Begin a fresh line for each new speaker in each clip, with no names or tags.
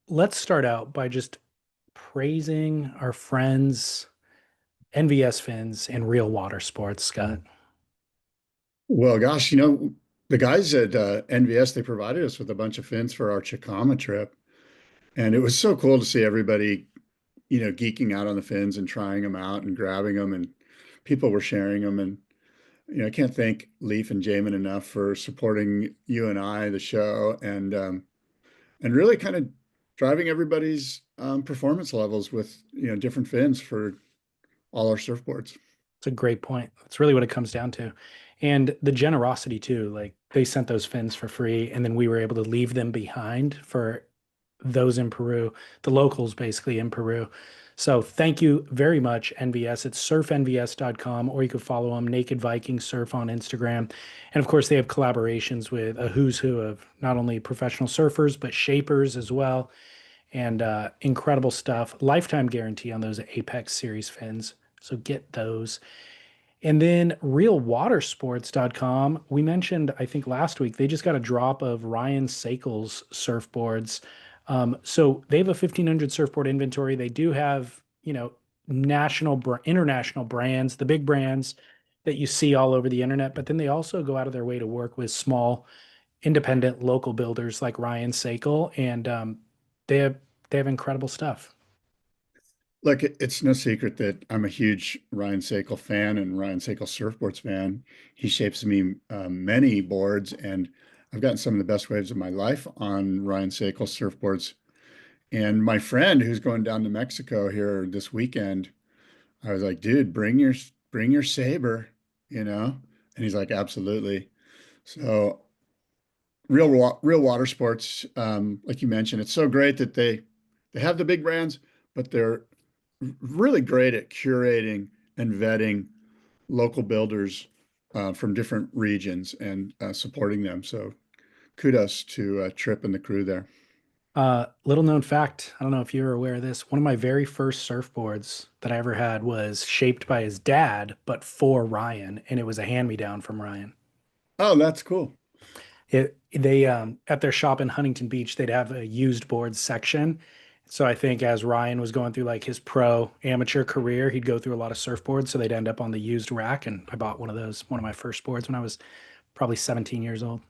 let's start out by just praising our friends, NVS Fins and Real Water Sports, Scott.
Well, gosh, the guys at NVS, they provided us with a bunch of fins for our Chicama trip. And it was so cool to see everybody, geeking out on the fins and trying them out and grabbing them. And people were sharing them. And, I can't thank Leaf and Jamin enough for supporting you and I, the show, and really kind of driving everybody's performance levels with, different fins for all our surfboards.
It's a great point. That's really what it comes down to. And the generosity too, like they sent those fins for free, and then we were able to leave them behind for those in Peru, the locals basically in Peru. So thank you very much, NVS. It's surfnvs.com, or you could follow them, Naked Viking Surf on Instagram. And of course, they have collaborations with a who's who of not only professional surfers, but shapers as well. And incredible stuff. Lifetime guarantee on those Apex Series fins. So get those. And then realwatersports.com, we mentioned, I think last week, they just got a drop of Ryan Sakel's surfboards. So they have a 1,500 surfboard inventory. They do have, international brands, the big brands that you see all over the internet, but then they also go out of their way to work with small, independent local builders like Ryan Sakel, and they have they have incredible stuff.
Look, it's no secret that I'm a huge Ryan Sakel fan and Ryan Sakel surfboards fan. He shapes me many boards, and I've gotten some of the best waves of my life on Ryan Sakel surfboards. And my friend who's going down to Mexico here this weekend, I was like, dude, bring your saber, you know? And he's like, absolutely. So real water sports, like you mentioned, it's so great that they have the big brands, but they're really great at curating and vetting local builders from different regions and supporting them. So kudos to Trip and the crew there.
Little known fact, I don't know if you're aware of this. One of my very first surfboards that I ever had was shaped by his dad, but for Ryan, and it was a hand-me-down from Ryan.
Oh, that's cool.
They at their shop in Huntington Beach, they'd have a used boards section. So I think as Ryan was going through like his pro amateur career, he'd go through a lot of surfboards, so they'd end up on the used rack. And I bought one of those, one of my first boards when I was probably 17 years old.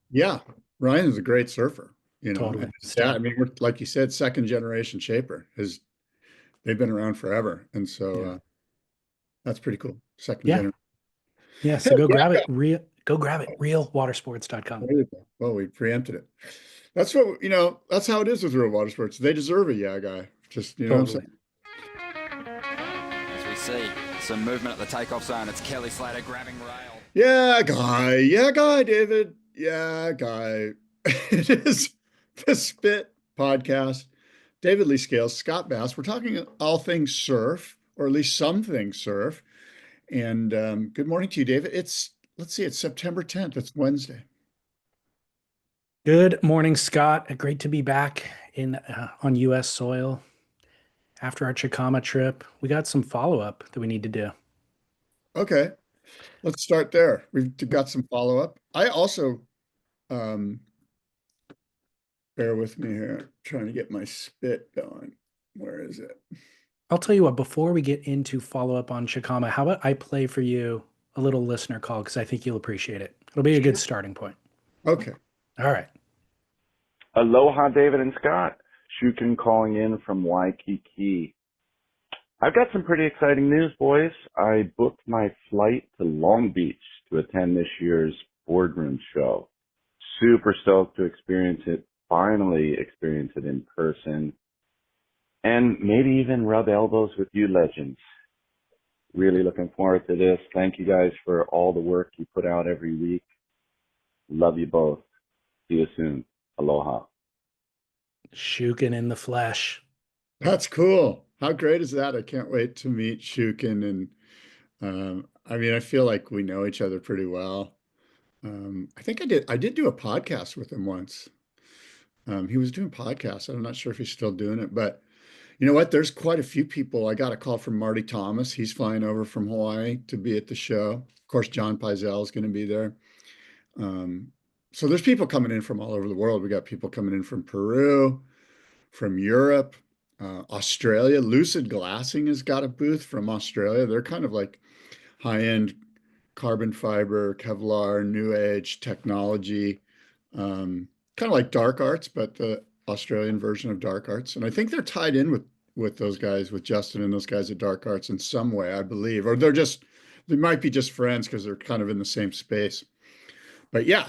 Yeah, Ryan is a great surfer,
Totally.
and his dad, I
Stud.
mean, we're like you said, second generation shaper. They've been around forever, and so
Yeah.
that's pretty cool. Second
Yeah.
generation.
Yeah. So
Hell
go grab
yeah.
it. Go grab it. Realwatersports.com.
There you go. Well, we preempted it. That's what, that's how it is with real water sports. They deserve a yeah guy. Just, what I'm
Totally.
saying?
As we see some movement at the takeoff zone, it's Kelly Slater grabbing rail.
Yeah, guy. Yeah, guy, David. Yeah, guy. It is the Spit podcast. David Lee Scales, Scott Bass. We're talking all things surf, or at least some things surf. And good morning to you, David. Let's see, it's September 10th. It's Wednesday.
Good morning, Scott. Great to be back in on U.S. soil after our Chicama trip. We got some follow up that we need to do.
Okay, let's start there. We've got some follow up. I also, um, bear with me here, trying to get my spit going. Where is it?
I'll tell you what, before we get into follow up on Chicama, how about I play for you a little listener call because I think you'll appreciate it. It'll be a good
Sure.
starting point.
Okay.
All right.
Aloha, David and Scott. Shukin calling in from Waikiki. I've got some pretty exciting news, boys. I booked my flight to Long Beach to attend this year's boardroom show. Super stoked to finally experience it in person, and maybe even rub elbows with you legends. Really looking forward to this. Thank you guys for all the work you put out every week. Love you both. See you soon. Aloha.
Shukin in the flesh.
That's cool. How great is that? I can't wait to meet Shukin. And I mean, I feel like we know each other pretty well. I think I did do a podcast with him once. He was doing podcasts. I'm not sure if he's still doing it, but you know what? There's quite a few people. I got a call from Marty Thomas. He's flying over from Hawaii to be at the show. Of course, John Pizell is going to be there. Um, so there's people coming in from all over the world. We got people coming in from Peru. from Europe, Australia. Lucid Glassing has got a booth from Australia. They're kind of like high-end carbon fiber, Kevlar, new age technology, kind of like Dark Arts, but the Australian version of Dark Arts. And I think they're tied in with those guys, with Justin and those guys at Dark Arts in some way, I believe, or they might be just friends because they're kind of in the same space. But yeah,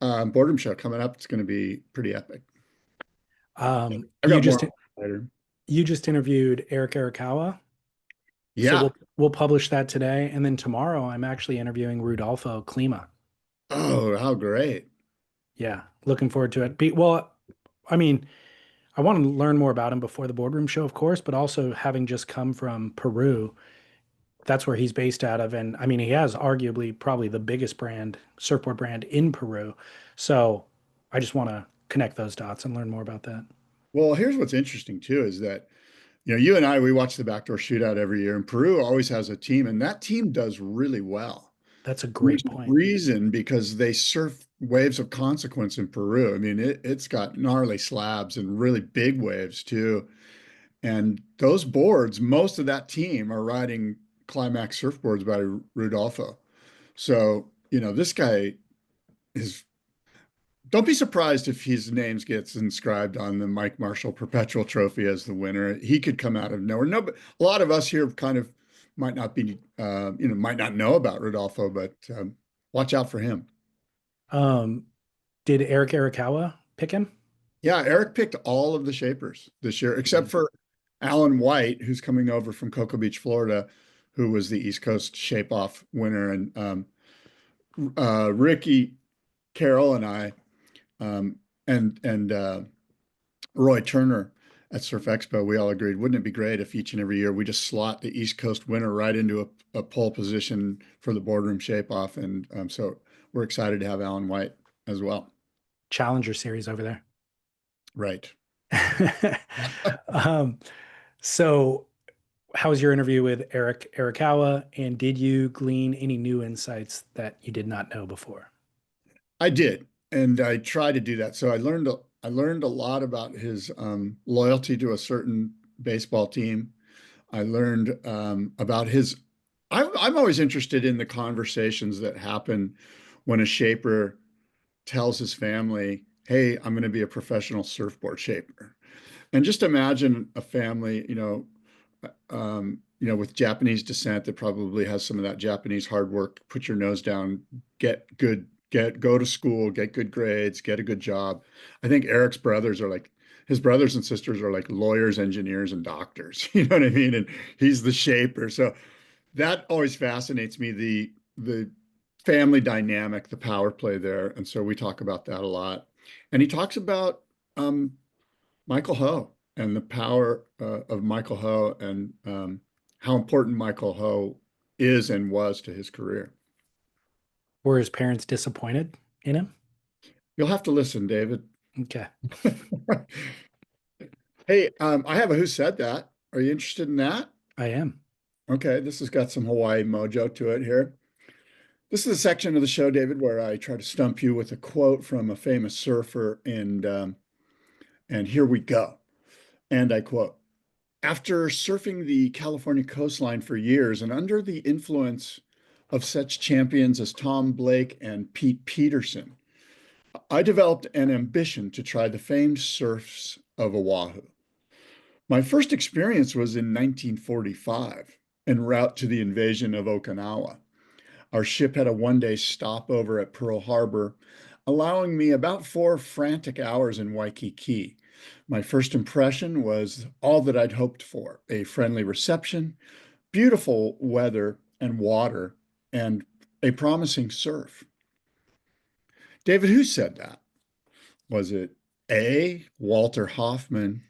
boardroom show coming up. It's going to be pretty epic. I
You
got
just
more later.
you just interviewed Eric Arakawa.
Yeah.
So we'll publish that today, and then tomorrow I'm actually interviewing Rudolfo Klima.
Oh, how great.
Yeah, looking forward to it. Well, I mean, I want to learn more about him before the boardroom show, of course, but also having just come from Peru, that's where he's based out of. And I mean, he has arguably probably the biggest surfboard brand in Peru. So I just want to connect those dots and learn more about that.
Well, here's what's interesting too, is that, you and I, we watch the backdoor shootout every year, and Peru always has a team, and that team does really well.
That's a
There's
great
a
point.
reason, because they surf waves of consequence in Peru. I mean, it's got gnarly slabs and really big waves too. And those boards, most of that team are riding Climax surfboards by Rudolfo. So, this guy is, don't be surprised if his name gets inscribed on the Mike Marshall Perpetual Trophy as the winner. He could come out of nowhere. No, but a lot of us here kind of might not be, might not know about Rodolfo, but watch out for him.
Did Eric Arakawa pick him?
Yeah, Eric picked all of the shapers this year, except for Alan White, who's coming over from Cocoa Beach, Florida, who was the East Coast Shape Off winner. And Ricky Carroll and I, and Roy Turner at Surf Expo, we all agreed, wouldn't it be great if each and every year we just slot the East Coast winner right into a pole position for the boardroom shape off? And so we're excited to have Alan White as well.
Challenger series over there.
Right.
So how was your interview with Eric Arakawa, and did you glean any new insights that you did not know before?
I did, and I tried to do that. So I learned a lot about his loyalty to a certain baseball team. I learned about his. I'm always interested in the conversations that happen when a shaper tells his family, "Hey, I'm going to be a professional surfboard shaper." And just imagine a family, with Japanese descent that probably has some of that Japanese hard work. Put your nose down, go to school, get good grades, get a good job. I think Eric's his brothers and sisters are like lawyers, engineers, and doctors. You know what I mean? And he's the shaper. So that always fascinates me, the family dynamic, the power play there. And so we talk about that a lot. And he talks about Michael Ho and the power of Michael Ho, and how important Michael Ho is and was to his career.
Were his parents disappointed in him?
You'll have to listen, David.
Okay.
Hey, I have a Who Said That. Are you interested in that?
I am.
Okay, this has got some Hawaii mojo to it here. This is a section of the show, David, where I try to stump you with a quote from a famous surfer, and here we go. And I quote, "After surfing the California coastline for years and under the influence of such champions as Tom Blake and Pete Peterson, I developed an ambition to try the famed surfs of Oahu. My first experience was in 1945, en route to the invasion of Okinawa. Our ship had a one-day stopover at Pearl Harbor, allowing me about 4 frantic hours in Waikiki. My first impression was all that I'd hoped for: a friendly reception, beautiful weather and water, and a promising surf." David, who said that? Was it A, Walter Hoffman,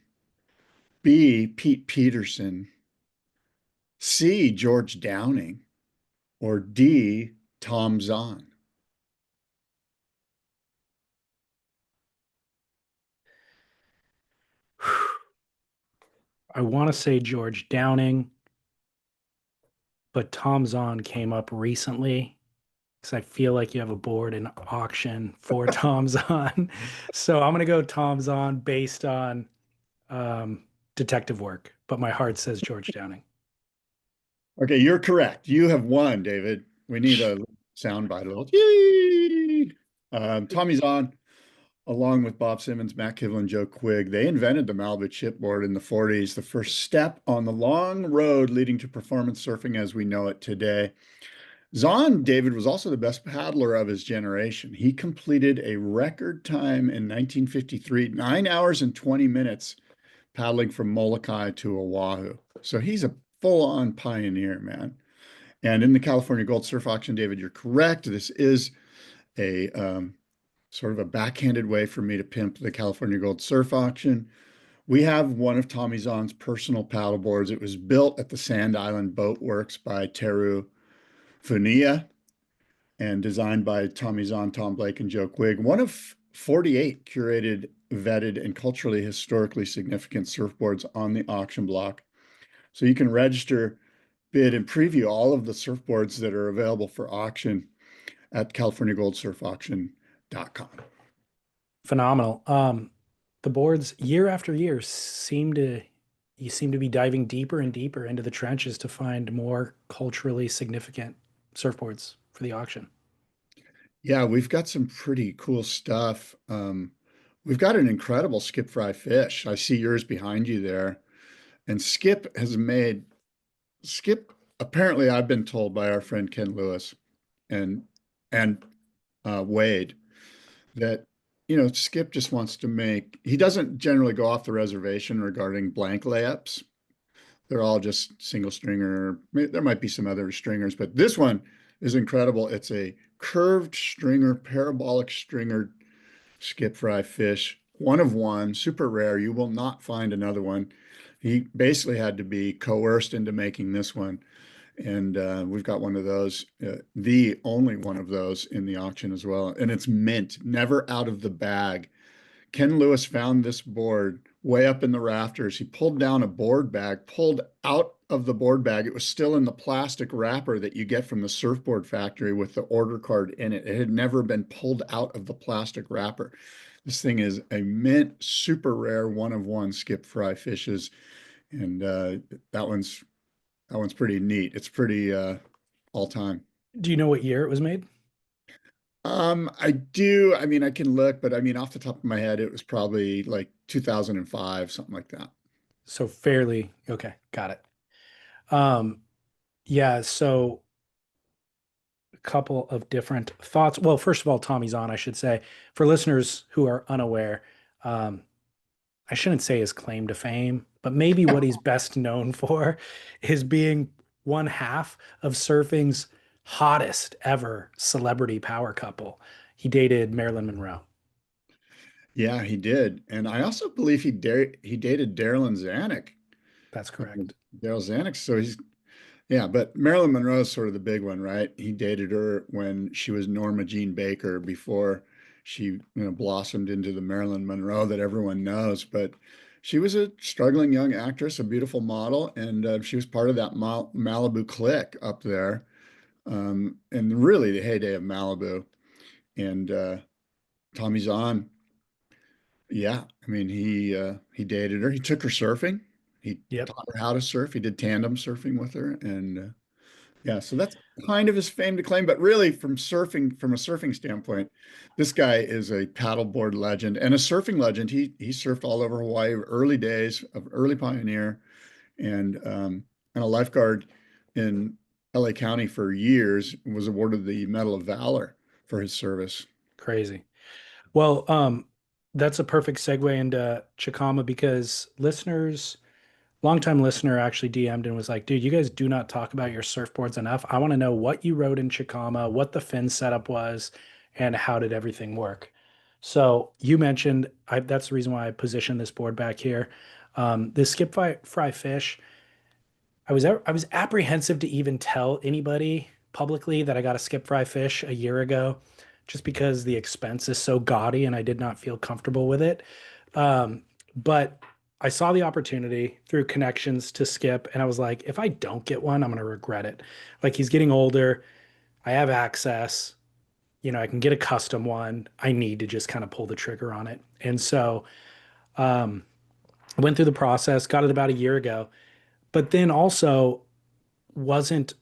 B, Pete Peterson, C, George Downing, or D, Tom Zahn?
I want to say George Downing, but Tom Zahn came up recently because I feel like you have a board in auction for Tom Zahn. So I'm going to go Tom Zahn based on detective work, but my heart says George Downing.
Okay, you're correct. You have won, David. We need a soundbite, a little yee. Tommy Zahn, along with Bob Simmons, Matt Kivlin, and Joe Quigg, they invented the Malibu chipboard in the 40s, the first step on the long road leading to performance surfing as we know it today. Zahn, David, was also the best paddler of his generation. He completed a record time in 1953, 9 hours and 20 minutes, paddling from Molokai to Oahu. So he's a full-on pioneer, man. And in the California Gold Surf Auction, David, you're correct. This is a sort of a backhanded way for me to pimp the California Gold Surf Auction. We have one of Tommy Zahn's personal paddle boards. It was built at the Sand Island Boat Works by Teru Funia and designed by Tommy Zahn, Tom Blake, and Joe Quigg. One of 48 curated, vetted, and culturally historically significant surfboards on the auction block. So you can register, bid, and preview all of the surfboards that are available for auction at CaliforniaGoldSurfAuction.com.
Phenomenal. The boards year after year you seem to be diving deeper and deeper into the trenches to find more culturally significant surfboards for the auction.
Yeah, we've got some pretty cool stuff. We've got an incredible Skip Frye fish. I see yours behind you there. And Skip, apparently I've been told by our friend Ken Lewis and Wade that, Skip just wants to he doesn't generally go off the reservation regarding blank layups. They're all just single stringer. There might be some other stringers, but this one is incredible. It's a curved stringer, parabolic stringer Skip Frye fish, one of one, super rare. You will not find another one. He basically had to be coerced into making this one. And we've got one of those, the only one of those in the auction as well. And it's mint, never out of the bag. Ken Lewis found this board way up in the rafters. He pulled down a board bag, pulled out of the board bag. It was still in the plastic wrapper that you get from the surfboard factory with the order card in it. It had never been pulled out of the plastic wrapper. This thing is a mint, super rare, one of one Skip Frye fishes. And that one's pretty neat. It's pretty all time.
Do you know what year it was made?
I do. I mean, I can look, but I mean, off the top of my head, it was probably like 2005, something like that.
So fairly, okay, got it. Yeah, so a couple of different thoughts. Well, first of all, Tommy's on, I should say. For listeners who are unaware, I shouldn't say his claim to fame, but maybe what he's best known for is being one half of surfing's hottest ever celebrity power couple. He dated Marilyn Monroe.
Yeah, he did. And I also believe he dated Daryl Zanuck.
That's correct.
Daryl Zanuck. So but Marilyn Monroe is sort of the big one, right? He dated her when she was Norma Jean Baker before she, blossomed into the Marilyn Monroe that everyone knows. But she was a struggling young actress, a beautiful model, and she was part of that Malibu clique up there, and really the heyday of Malibu. And Tommy Zahn, yeah, I mean he dated her. He took her surfing. He
Yep.
taught her how to surf. He did tandem surfing with her, and yeah, so that's kind of his fame to claim. But really, from a surfing standpoint, this guy is a paddleboard legend and a surfing legend. He surfed all over Hawaii, early days of early pioneer, and a lifeguard in LA County for years. Was awarded the Medal of Valor for his service.
Crazy. Well, that's a perfect segue into Chicama because longtime listener actually DM'd and was like, dude, you guys do not talk about your surfboards enough. I want to know what you rode in Chicama, what the fin setup was, and how did everything work. So you mentioned, that's the reason why I positioned this board back here. This Skip Frye fish, I was apprehensive to even tell anybody publicly that I got a Skip Frye fish a year ago, just because the expense is so gaudy and I did not feel comfortable with it. But I saw the opportunity through connections to Skip, and I was like, if I don't get one, I'm going to regret it. Like, he's getting older. I have access. I can get a custom one. I need to just kind of pull the trigger on it. And so I went through the process, got it about a year ago, but then also wasn't,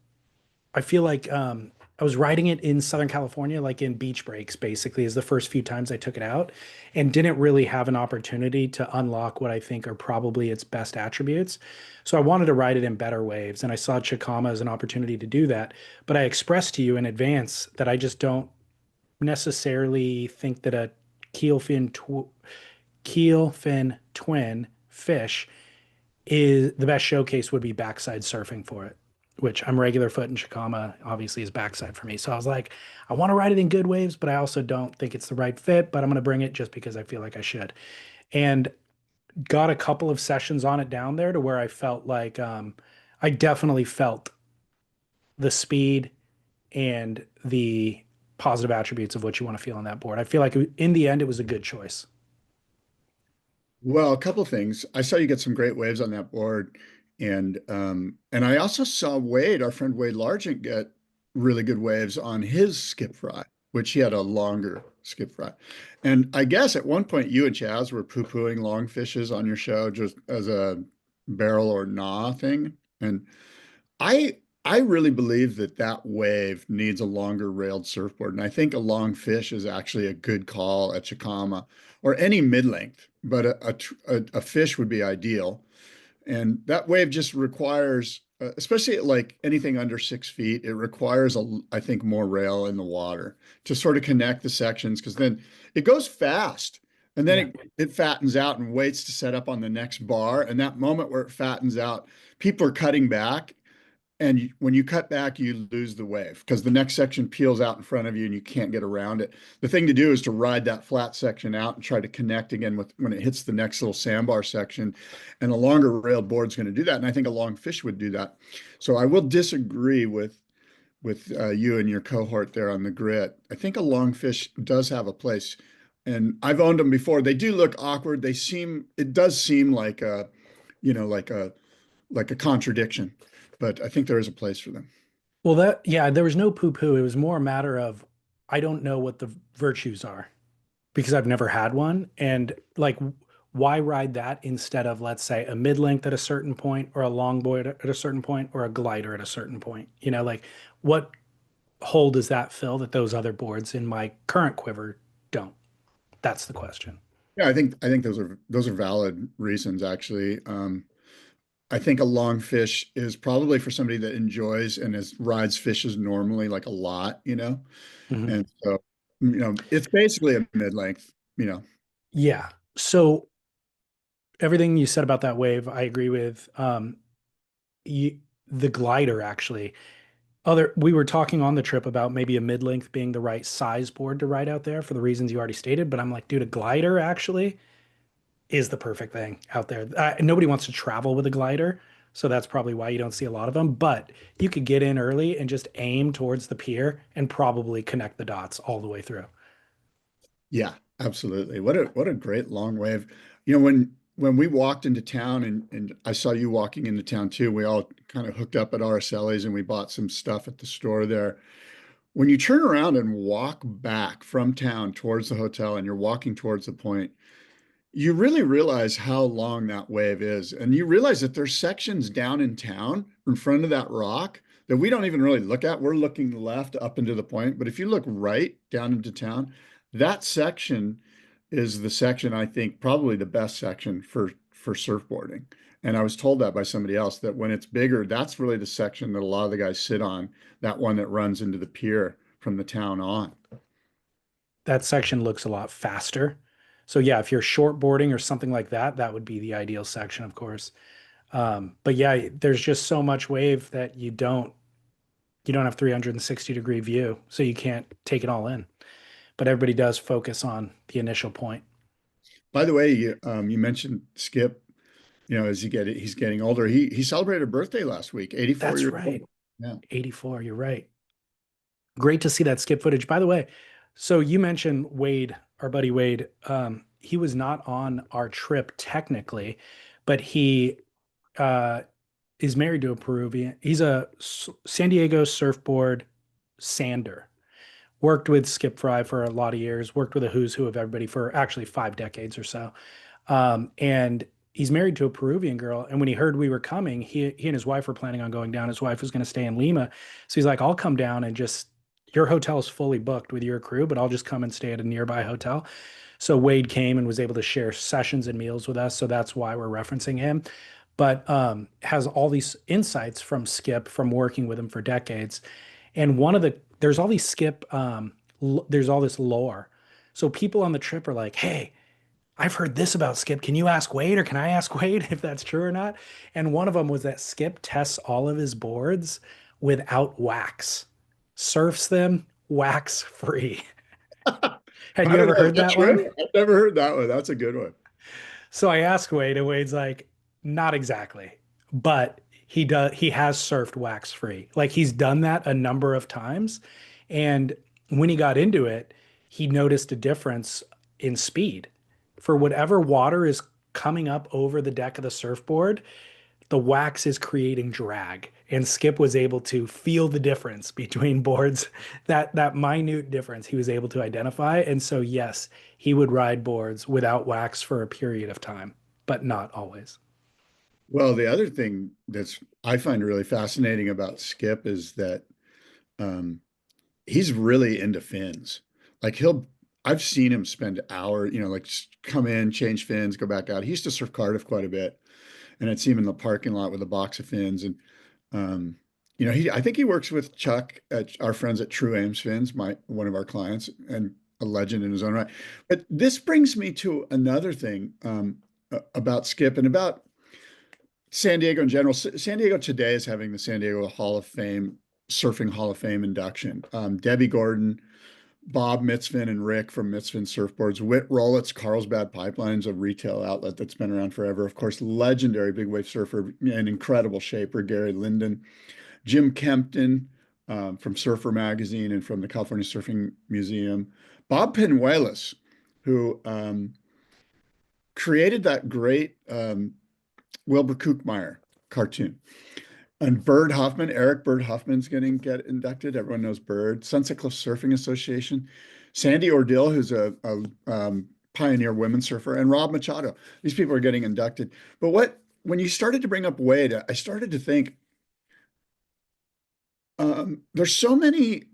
I feel like I was riding it in Southern California, like in beach breaks, basically, is the first few times I took it out, and didn't really have an opportunity to unlock what I think are probably its best attributes. So I wanted to ride it in better waves, and I saw Chicama as an opportunity to do that. But I expressed to you in advance that I just don't necessarily think that a keel fin keel fin twin fish is the best showcase would be backside surfing for it, which I'm regular foot in Chicama obviously is backside for me. So I was like, I want to ride it in good waves, but I also don't think it's the right fit, but I'm going to bring it just because I feel like I should. And got a couple of sessions on it down there to where I felt like I definitely felt the speed and the positive attributes of what you want to feel on that board. I feel like in the end, it was a good choice.
Well, a couple of things. I saw you get some great waves on that board, and I also saw Wade, our friend Wade Largent, get really good waves on his skip fry, which he had a longer skip fry. And I guess at one point you and Chaz were poo-pooing long fishes on your show just as a barrel or gnaw thing. And I really believe that that wave needs a longer railed surfboard, and I think a long fish is actually a good call at Chicama or any mid length, but a fish would be ideal. And that wave just requires, especially at like anything under 6 feet, it requires I think more rail in the water to sort of connect the sections because then it goes fast. And then
Yeah.
it fattens out and waits to set up on the next bar. And that moment where it fattens out, people are cutting back, and when you cut back, you lose the wave because the next section peels out in front of you and you can't get around it. The thing to do is to ride that flat section out and try to connect again with when it hits the next little sandbar section. And a longer rail board is going to do that. And I think a long fish would do that. So I will disagree with you and your cohort there on the grit. I think a long fish does have a place. And I've owned them before. They do look awkward. It does seem like a, you know, like a contradiction, but I think there is a place for them.
Well, yeah, there was no poo poo. It was more a matter of I don't know what the virtues are because I've never had one. And like, why ride that instead of, let's say, a mid length at a certain point or a longboard at a certain point or a glider at a certain point? Like what hole does that fill that those other boards in my current quiver don't? That's the question.
Yeah, I think those are valid reasons actually. I think a long fish is probably for somebody that enjoys and rides fishes normally like a lot,
Mhm.
and so it's basically a mid-length,
Yeah. So everything you said about that wave, I agree with. You, the glider actually. We were talking on the trip about maybe a mid-length being the right size board to ride out there for the reasons you already stated, but I'm like, dude, a glider actually is the perfect thing out there. Nobody wants to travel with a glider, so that's probably why you don't see a lot of them. But you could get in early and just aim towards the pier and probably connect the dots all the way through.
Yeah, absolutely. What a great long wave. When we walked into town and I saw you walking into town too, we all kind of hooked up at Araceli's and we bought some stuff at the store there. When you turn around and walk back from town towards the hotel and you're walking towards the point, you really realize how long that wave is. And you realize that there's sections down in town in front of that rock that we don't even really look at. We're looking left up into the point. But if you look right down into town, that section is the section I think probably the best section for surfboarding. And I was told that by somebody else that when it's bigger, that's really the section that a lot of the guys sit on, that one that runs into the pier from the town on.
That section looks a lot faster. So yeah, if you're shortboarding or something like that, that would be the ideal section, of course. But yeah, there's just so much wave that you don't have 360-degree view, so you can't take it all in. But everybody does focus on the initial point.
By the way, you mentioned Skip. As he's getting older. He celebrated a birthday last week, 84
That's
years
right.
old. Yeah.
84, you're right. Great to see that skip footage. By the way, so you mentioned Wade, our buddy Wade. He was not on our trip technically, but he uh, is married to a Peruvian. He's a San Diego surfboard sander. Worked with Skip Frye for a lot of years. Worked with a who's who of everybody for actually 5 decades or so. And he's married to a Peruvian girl. And when he heard we were coming, he and his wife were planning on going down. His wife was going to stay in Lima. So he's like, I'll come down and just, your hotel is fully booked with your crew, but I'll just come and stay at a nearby hotel. So Wade came and was able to share sessions and meals with us. So that's why we're referencing him. But has all these insights from Skip from working with him for decades. And there's all these Skip, there's all this lore. So people on the trip are like, hey, I've heard this about Skip. Can you ask Wade or can I ask Wade if that's true or not? And one of them was that Skip tests all of his boards without wax, surfs them wax free. Had
I
you
don't
ever
know. Is
heard that
true?
one?
I've never heard that one. That's a good one.
So I asked Wade, and Wade's like, not exactly, but he has surfed wax free. Like he's done that a number of times. And when he got into it, he noticed a difference in speed. For whatever water is coming up over the deck of the surfboard, the wax is creating drag. And Skip was able to feel the difference between boards, that minute difference he was able to identify. And so, yes, he would ride boards without wax for a period of time, but not always.
Well, the other thing that's I find really fascinating about Skip is that um, he's really into fins. Like I've seen him spend hours, like come in, change fins, go back out. He used to surf Cardiff quite a bit, and I'd see him in the parking lot with a box of fins. And I think he works with Chuck at our friends at True Ames Fins, one of our clients, and a legend in his own right. But this brings me to another thing about Skip and about San Diego in general. San Diego today is having the San Diego Hall of Fame, Surfing Hall of Fame induction. Debbie Gordon, Bob Mitzvin, and Rick from Mitzvin Surfboards, Whit Rollett's Carlsbad Pipelines, a retail outlet that's been around forever. Of course, legendary big wave surfer and incredible shaper, Gary Linden, Jim Kempton from Surfer Magazine and from the California Surfing Museum, Bob Penuelas, who created that great Wilbur Kookmeyer cartoon. And Eric Bird Huffman's going to get inducted. Everyone knows Bird. Sunset Cliff Surfing Association. Sandy Ordill, who's a pioneer women surfer, and Rob Machado. These people are getting inducted. But when you started to bring up Wade, I started to think there's so many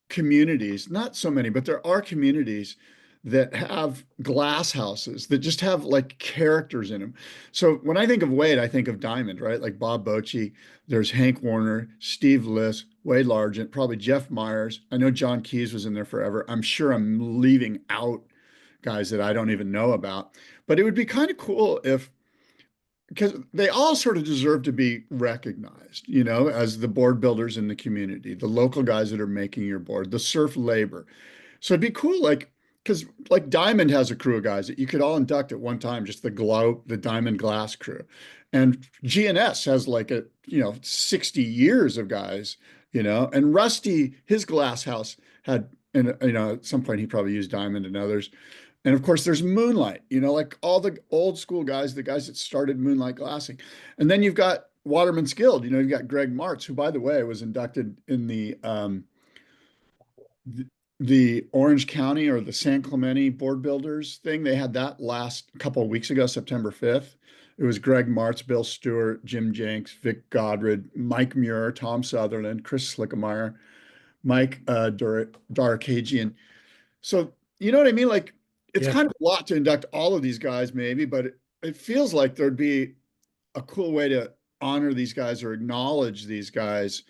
communities, not so many, but there are communities that have glass houses that just have like characters in them. So when I think of Wade, I think of Diamond, right? Like Bob Bocci, there's Hank Warner, Steve Liss, Wade Largent, probably Jeff Myers. I know John Keys was in there forever. I'm sure I'm leaving out guys that I don't even know about. But it would be kind of cool because they all sort of deserve to be recognized, as the board builders in the community, the local guys that are making your board, the surf labor. So it'd be cool, because Diamond has a crew of guys that you could all induct at one time, just the Diamond Glass crew. And GNS has 60 years of guys, and Rusty, his glass house had, and at some point he probably used Diamond and others. And of course there's Moonlight, like all the old school guys, the guys that started Moonlight glassing. And then you've got Waterman's Guild, you've got Greg Martz, who by the way was inducted in the Orange County or the San Clemente board builders thing. They had that last couple of weeks ago, September 5th. It was Greg Martz, Bill Stewart, Jim Jenks, Vic Godred, Mike Muir, Tom Sutherland, Chris Slickemeyer, Mike Darakagian. So, you know what I mean? It's kind of a lot to induct all of these guys maybe, but it feels like there'd be a cool way to honor these guys or acknowledge these guys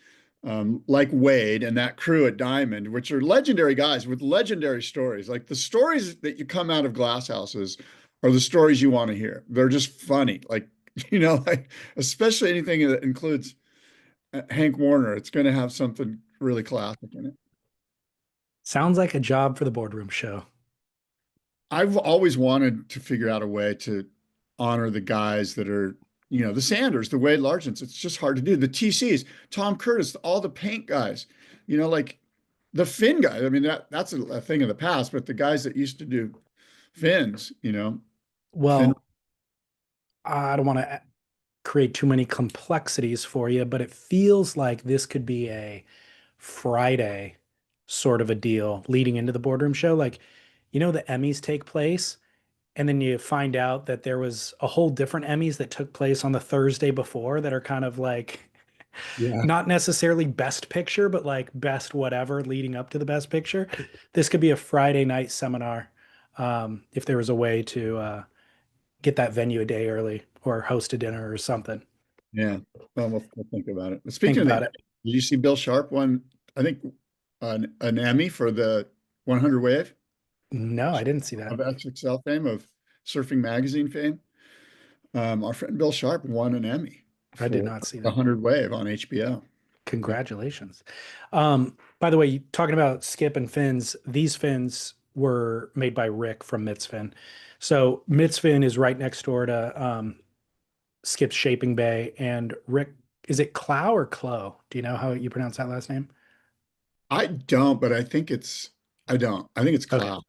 like Wade and that crew at Diamond, which are legendary guys with legendary stories. Like the stories that you come out of glass houses are the stories you want to hear. They're just funny. Especially anything that includes Hank Warner, it's going to have something really classic in it.
Sounds like a job for the boardroom show.
I've always wanted to figure out a way to honor the guys that are, the Sanders, the Wade Largents. It's just hard to do. The TCs, Tom Curtis, all the paint guys, the fin guy. I mean, that's a thing of the past, but the guys that used to do fins,
Well,
fin.
I don't want to create too many complexities for you, but it feels like this could be a Friday sort of a deal leading into the boardroom show. The Emmys take place and then you find out that there was a whole different Emmys that took place on the Thursday before that are kind of like
Yeah.
not necessarily best picture, but like best whatever leading up to the best picture. This could be a Friday night seminar, if there was a way to get that venue a day early or host a dinner or something.
Yeah. Well, we'll think about it. But
Think
speaking of
about
that,
it.
did you see Bill Sharp won, I think, an Emmy for the 100 wave
No, I didn't see
of
that.
XXL fame, of Surfing Magazine fame? Our friend Bill Sharp won an Emmy
I did
for
not see
the
that.
100 wave on HBO.
Congratulations. By the way, talking about skip and fins, these fins were made by Rick from Mitzfin. So Mitzfin is right next door to Skip's Shaping Bay, and Rick, is it Clow or Clo? Do you know how you pronounce that last name?
I don't, but I don't. I think it's
Okay.
Cloud. I think it's
Clow.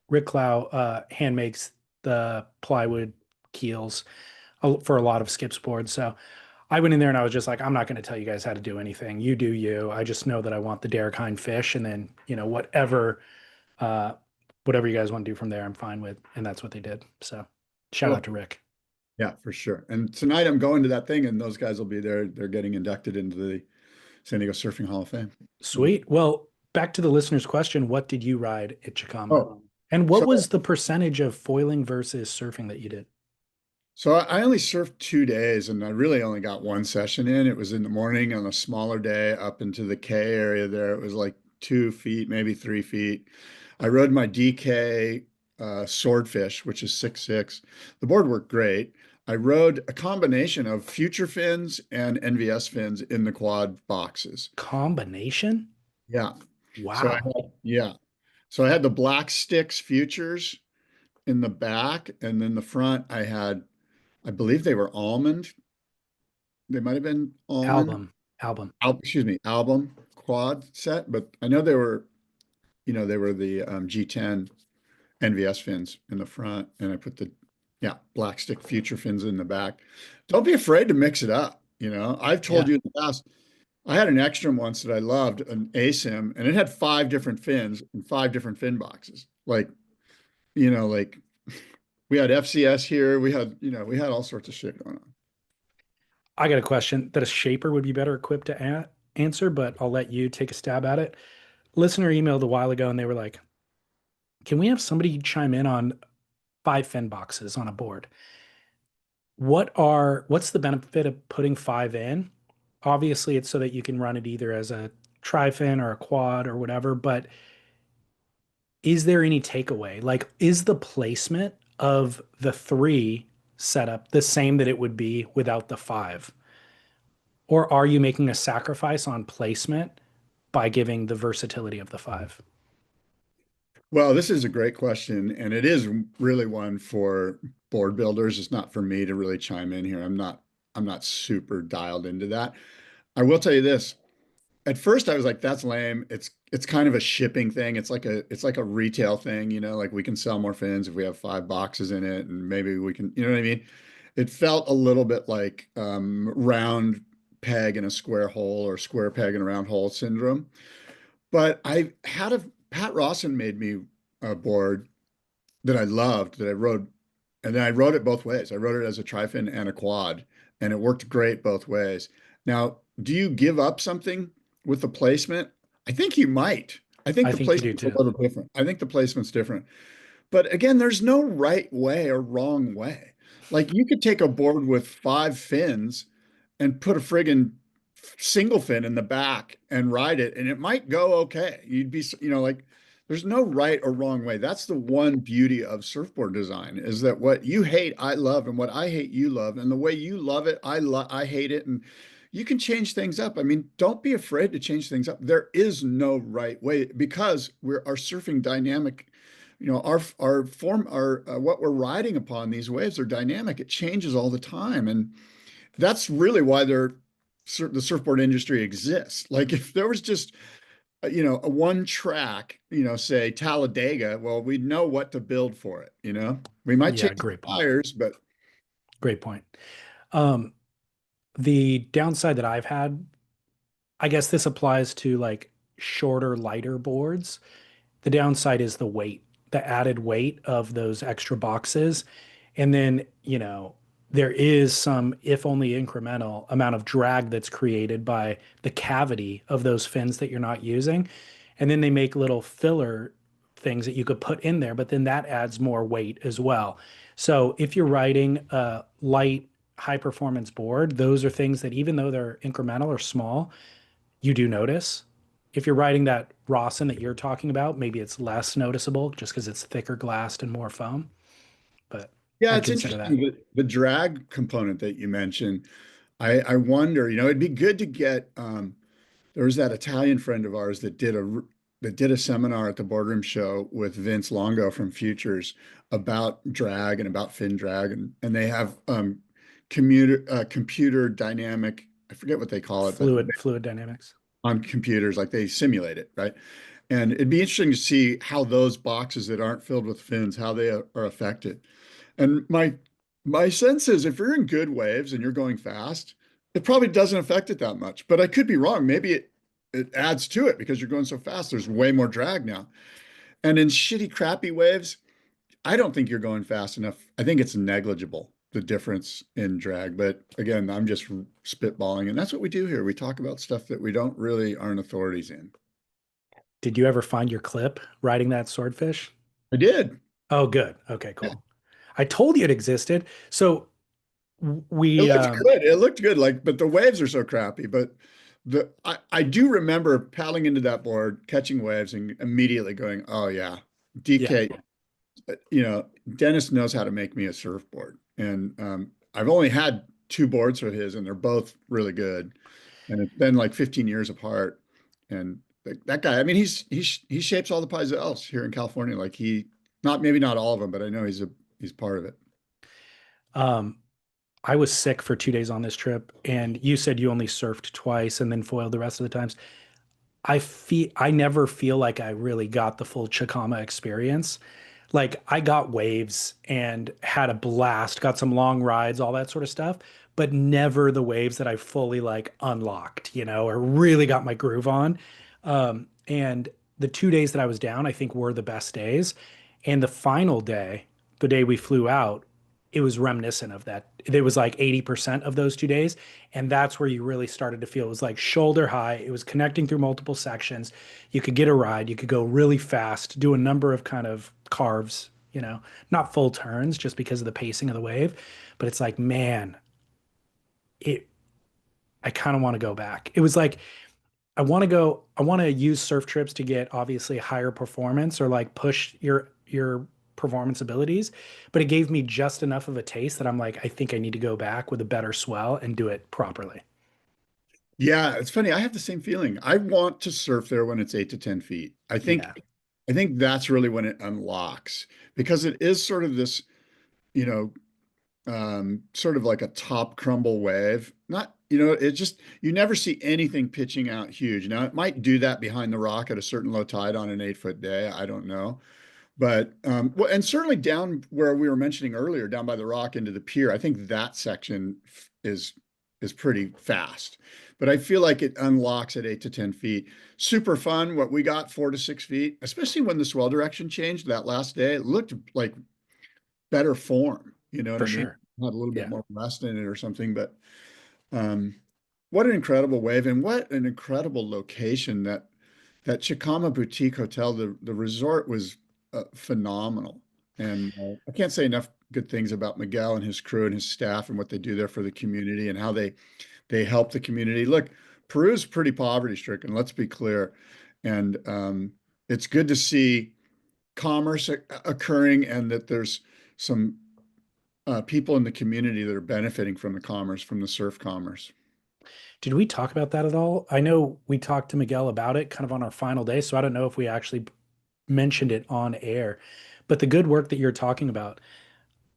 Rick Clow hand makes the plywood keels for a lot of Skip's boards. So I went in there and I was just like, I'm not going to tell you guys how to do anything. You do you. I just know that I want the Derek Hine fish, and then uh, whatever you guys want to do from there, I'm fine with. And that's what they did. So shout
Cool.
out to Rick.
Yeah, for sure. And tonight I'm going to that thing, and those guys will be there. They're getting inducted into the San Diego Surfing Hall of Fame.
Sweet. Well, back to the listener's question: what did you ride at Chicama?
Oh,
And what
so
was the percentage of foiling versus surfing that you did?
so I only surfed 2 days, and I really only got one session in. It was in the morning on a smaller day up into the K area there. It was like 2 feet, maybe 3 feet. I rode my DK Swordfish, which is 6'6". The board worked great. I rode a combination of future fins and NVS fins in the quad boxes.
Combination?
Yeah. So
Wow.
yeah. So I had the Black Sticks futures in the back, and then the front I believe they were almond. They might have been almond.
Album.
Excuse me, album quad set, but I know they were the G10 NVS fins in the front, and I put the Black Stick future fins in the back. Don't be afraid to mix it up. I've told
Yeah.
you in the past. I had an Extreme once that I loved, an ASIM, and it had 5 different fins and 5 different fin boxes. Like we had FCS here, we had all sorts of shit going on.
I got a question that a shaper would be better equipped to answer, but I'll let you take a stab at it. Listener emailed a while ago and they were like, can we have somebody chime in on 5 fin boxes on a board? What's the benefit of putting 5 in? Obviously, it's so that you can run it either as a tri-fin or a quad or whatever, but is there any takeaway? Like, is the placement of the 3 setup the same that it would be without the 5? Or are you making a sacrifice on placement by giving the versatility of the 5?
Well, this is a great question, and it is really one for board builders. It's not for me to really chime in here. I'm not super dialed into that. I will tell you this. At first I was like, that's lame. It's kind of a shipping thing. It's like a retail thing, like we can sell more fins if we have 5 boxes in it, and maybe we can, you know what I mean? It felt a little bit like round peg in a square hole, or square peg in a round hole syndrome. But Pat Rawson made me a board that I loved, that I rode, and then I rode it both ways. I rode it as a tri-fin and a quad, and it worked great both ways. Now, do you give up something with the placement? I think you might. I think
I
the
think you do
placement's a
too.
little different. I think the placement's different. But again, there's no right way or wrong way. Like, you could take a board with 5 fins and put a friggin' single fin in the back and ride it, and it might go okay. You'd be, like, there's no right or wrong way. That's the one beauty of surfboard design, is that what you hate, I love, and what I hate, you love, and the way you love it, I hate it, and you can change things up. I mean, don't be afraid to change things up. There is no right way, because our surfing dynamic, our form, what we're riding upon, these waves are dynamic. It changes all the time, and that's really why the surfboard industry exists. Like, if there was just a one track, say Talladega, well, we'd know what to build for it. We might
Yeah,
change the
great point.
tires, but
Great point. The downside that I've had, I guess this applies to like shorter, lighter boards. The downside is the weight the added weight of those extra boxes. And then, there is some, if only incremental, amount of drag that's created by the cavity of those fins that you're not using. And then they make little filler things that you could put in there, but then that adds more weight as well. So if you're riding a light, high performance board, those are things that even though they're incremental or small, you do notice. If you're riding that Rawson that you're talking about, maybe it's less noticeable just because it's thicker glassed and more foam. But
Yeah,
I'd
it's
consider
interesting
that.
the drag component that you mentioned. I wonder, it'd be good to get there was that Italian friend of ours that did a seminar at the boardroom show with Vince Longo from Futures about drag and about fin drag, and they have computer dynamic, I forget what they call it, but
Fluid dynamics.
on computers, like they simulate it, right? And it'd be interesting to see how those boxes that aren't filled with fins, how they are affected. And my sense is if you're in good waves and you're going fast, it probably doesn't affect it that much. But I could be wrong. Maybe it adds to it because you're going so fast. There's way more drag now. And in shitty, crappy waves, I don't think you're going fast enough. I think it's negligible, the difference in drag. But again, I'm just spitballing. And that's what we do here. We talk about stuff that we don't really aren't authorities in.
Did you ever find your clip riding that swordfish?
I did.
Oh, good. Okay,
Yeah.
cool. I told you it existed. So
It
we,
looked good. It looked good. But the waves are so crappy. But I do remember paddling into that board, catching waves, and immediately going, "Oh yeah,
yeah,
DK." Dennis knows how to make me a surfboard, and I've only had two boards of his, and they're both really good. And it's been like 15 years apart. And that guy, I mean, he shapes all the Pizels here in California. Like maybe not all of them, but I know he's part of it.
um, I was sick for 2 days on this trip, and you said you only surfed twice and then foiled the rest of the times. I never feel like I really got the full Chicama experience. Like I got waves and had a blast, got some long rides, all that sort of stuff, but never the waves that I fully like unlocked, or really got my groove on. And the 2 days that I was down, I think were the best days. And the final day, the day we flew out, it was reminiscent of that. It was like 80% of those 2 days. And that's where you really started to feel it was like shoulder high. It was connecting through multiple sections. You could get a ride. You could go really fast, do a number of kind of carves, not full turns just because of the pacing of the wave. But it's like, man, I kind of want to go back. It was like, I want to use surf trips to get obviously higher performance or like push your performance abilities, but it gave me just enough of a taste that I'm like, I think I need to go back with a better swell and do it properly.
Yeah, it's funny. I have the same feeling. I want to surf there when it's 8 to 10 feet.
Yeah,
I think that's really when it unlocks because it is sort of this, you know, sort of like a top crumble wave. Not, it just, you never see anything pitching out huge. Now, it might do that behind the rock at a certain low tide on an 8 foot day. I don't know. But, well, and certainly down where we were mentioning earlier, down by the rock into the pier, I think that section is is pretty fast. But I feel like it unlocks at 8 to 10 feet. Super fun. What we got 4 to 6 feet, especially when the swell direction changed that last day, it looked like better form. You know what
for
I mean?
sure.
Had a little bit
Yeah.
more rest in it or something, but um, what an incredible wave and what an incredible location that Chicama Boutique Hotel. The resort was phenomenal, and I can't say enough good things about Miguel and his crew and his staff and what they do there for the community and how they help the community. Look, Peru's pretty poverty stricken. Let's be clear, and it's good to see commerce occurring and that there's some people in the community that are benefiting from the commerce, from the surf commerce.
Did we talk about that at all? I know we talked to Miguel about it kind of on our final day, so I don't know if we actually mentioned it on air. But the good work that you're talking about,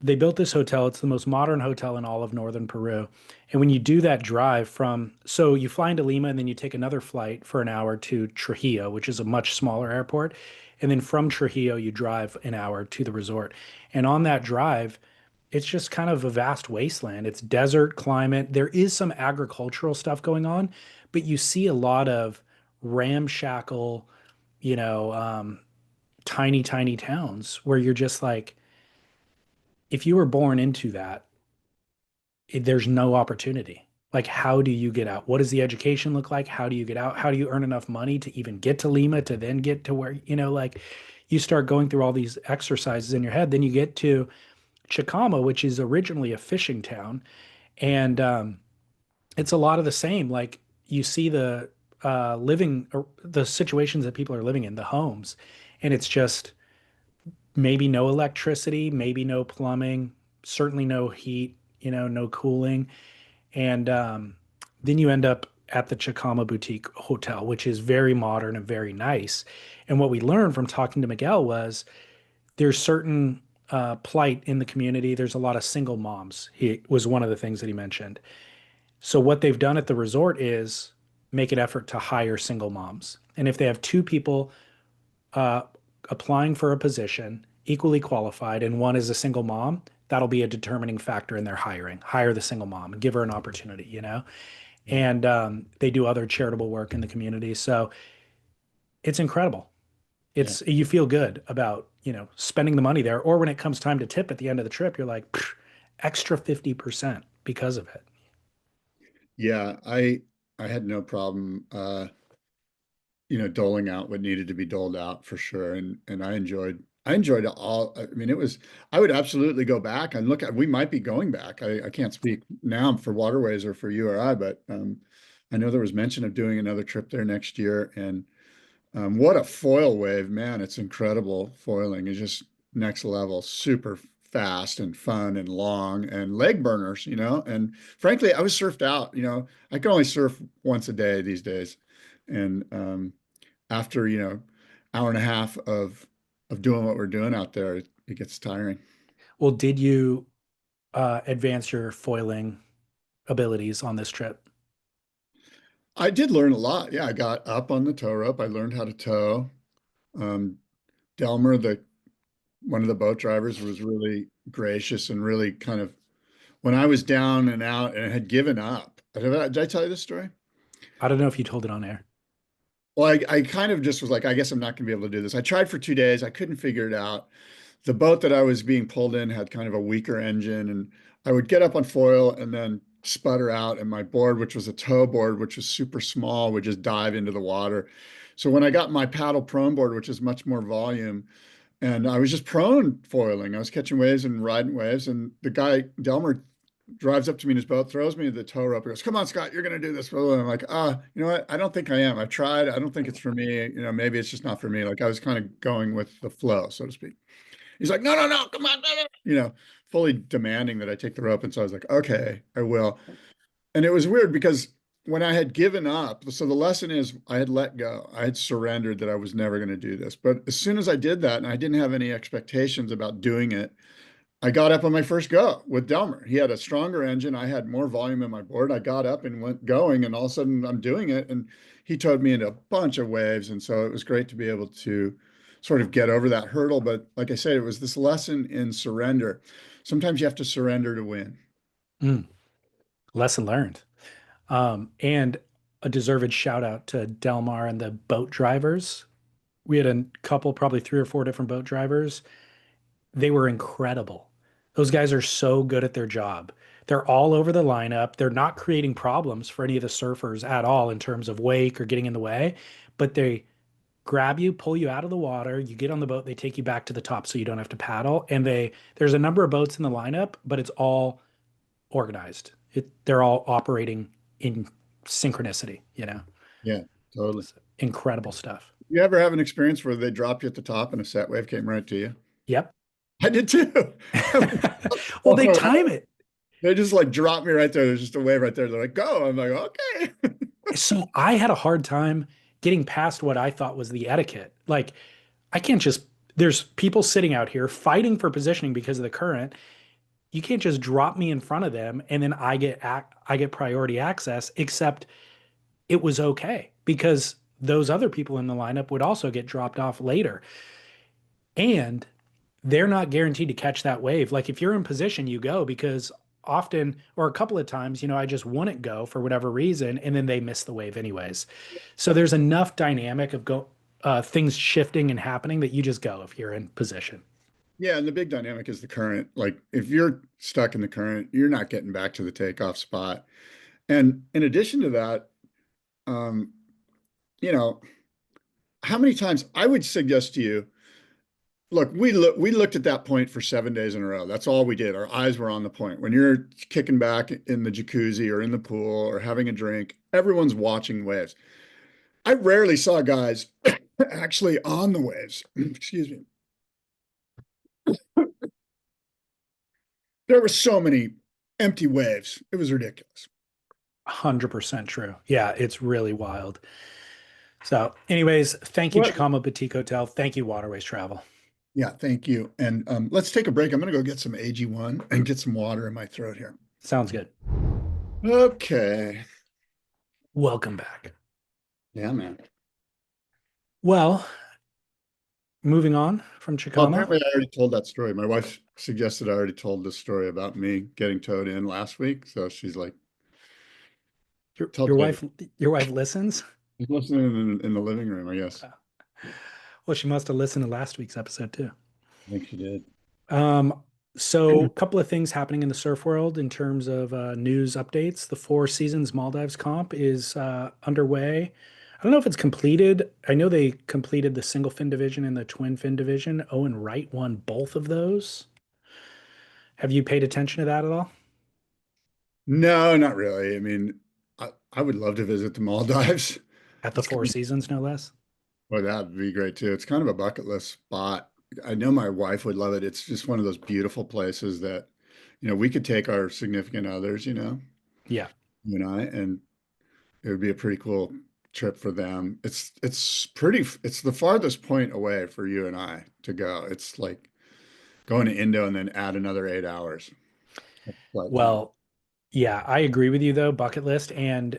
they built this hotel. It's the most modern hotel in all of northern Peru. And when you do that drive so you fly into Lima and then you take another flight for an hour to Trujillo, which is a much smaller airport. And then from Trujillo, you drive an hour to the resort. And on that drive, it's just kind of a vast wasteland. It's desert climate. There is some agricultural stuff going on, but you see a lot of ramshackle, you know, tiny, tiny towns where you're just like, if you were born into that, there's no opportunity. Like, how do you get out? What does the education look like? How do you get out? How do you earn enough money to even get to Lima to then get to where, like you start going through all these exercises in your head. Then you get to Chicama, which is originally a fishing town. And it's a lot of the same. Like you see the the situations that people are living in, the homes, and it's just maybe no electricity, maybe no plumbing, certainly no heat, no cooling. And then you end up at the Chicama Boutique Hotel, which is very modern and very nice. And what we learned from talking to Miguel was there's certain plight in the community. There's a lot of single moms. He was one of the things that he mentioned. So what they've done at the resort is make an effort to hire single moms. And if they have two people uh, applying for a position, equally qualified, and one is a single mom, that'll be a determining factor in their hiring. Hire the single mom and give her an opportunity. And they do other charitable work in the community. So it's incredible. You feel good about, spending the money there. Or when it comes time to tip at the end of the trip, you're like, extra 50% because of it.
Yeah, I had no problem doling out what needed to be doled out for sure. And I enjoyed it all. I mean, I would absolutely go back and look at, we might be going back. I can't speak now for Waterways or for you or I, but I know there was mention of doing another trip there next year. And what a foil wave, man. It's incredible. Foiling is just next level, super fast and fun and long and leg burners, and frankly, I was surfed out, I can only surf once a day these days. And after, hour and a half of doing what we're doing out there, it gets tiring.
Well, did you advance your foiling abilities on this trip?
I did learn a lot. Yeah, I got up on the tow rope. I learned how to tow. Um, Delmer, one of the boat drivers, was really gracious and really kind of, when I was down and out and had given up. Did I tell you this story?
I don't know if you told it on air.
Well, I kind of just was like, I guess I'm not going to be able to do this. I tried for 2 days. I couldn't figure it out. The boat that I was being pulled in had kind of a weaker engine, and I would get up on foil and then sputter out, and my board, which was a tow board, which was super small, would just dive into the water. So when I got my paddle prone board, which is much more volume, and I was just prone foiling, I was catching waves and riding waves, and the guy, Delmer, drives up to me in his boat, throws me the tow rope. He goes, "Come on, Scott, you're going to do this." And I'm like, you know what? I don't think I am. I tried. I don't think it's for me. Maybe it's just not for me. Like I was kind of going with the flow, so to speak. He's like, "No, no, no, come on, no, no," fully demanding that I take the rope. And so I was like, "Okay, I will." And it was weird because when I had given up, so the lesson is I had let go. I had surrendered that I was never going to do this. But as soon as I did that, and I didn't have any expectations about doing it, I got up on my first go with Delmer. He had a stronger engine. I had more volume in my board. I got up and went going, and all of a sudden I'm doing it. And he towed me into a bunch of waves. And so it was great to be able to sort of get over that hurdle. But like I said, it was this lesson in surrender. Sometimes you have to surrender to win.
Lesson learned. And a deserved shout out to Delmar and the boat drivers. We had a couple, probably 3 or 4 different boat drivers. They were incredible. Those guys are so good at their job. They're all over the lineup. They're not creating problems for any of the surfers at all in terms of wake or getting in the way, but they grab you, pull you out of the water, you get on the boat, they take you back to the top so you don't have to paddle. And there's a number of boats in the lineup, but it's all organized. They're all operating in synchronicity.
Yeah, totally.
It's incredible stuff.
You ever have an experience where they dropped you at the top and a set wave came right to you?
Yep.
I did too.
Well, they time it.
They just like dropped me right there. There's just a wave right there. They're like, "Go." I'm like, "Okay."
So I had a hard time getting past what I thought was the etiquette. Like, I can't just, there's people sitting out here fighting for positioning because of the current. You can't just drop me in front of them and then I get priority access, except it was okay because those other people in the lineup would also get dropped off later. And they're not guaranteed to catch that wave. Like if you're in position, you go because often, or a couple of times, I just wouldn't go for whatever reason, and then they miss the wave anyways. So there's enough dynamic things shifting and happening that you just go if you're in position.
Yeah, and the big dynamic is the current. Like if you're stuck in the current, you're not getting back to the takeoff spot. And in addition to that, um, you know, how many times I would suggest to you, look, we looked at that point for 7 days in a row. That's all we did. Our eyes were on the point. When you're kicking back in the jacuzzi or in the pool or having a drink, everyone's watching waves. I rarely saw guys actually on the waves. Excuse me. There were so many empty waves. It was ridiculous.
100% true. Yeah, it's really wild. So, anyways, thank you,
What?
Chicama Boutique Hotel. Thank you, Waterways Travel.
Yeah, thank you. And let's take a break. I'm going to go get some AG1 and get some water in my throat here.
Sounds good.
Okay.
Welcome back.
Yeah, man.
Well, moving on from
Well,
Chicama.
apparently I already told that story. My wife suggested I already told this story about me getting towed in last week. So she's like,
Your,
tell
your
Dave.
wife listens?
She's listening in the living room, I guess.
Well, she must have listened to last week's episode too.
I think she did.
So a couple of things happening in the surf world in terms of news updates. The Four Seasons Maldives comp is underway. I don't know if it's completed. I know they completed the single fin division and the twin fin division. Owen Wright won both of those. Have you paid attention to that at all?
No, not really. I mean, I would love to visit the Maldives.
At the Four Seasons, no less.
Well, that'd be great too. It's kind of a bucket list spot. I know my wife would love it. It's just one of those beautiful places that, we could take our significant others,
Yeah.
you and I, and it would be a pretty cool trip for them. It's the farthest point away for you and I to go. It's like going to Indo and then add another 8 hours.
Well, yeah, I agree with you though. Bucket list and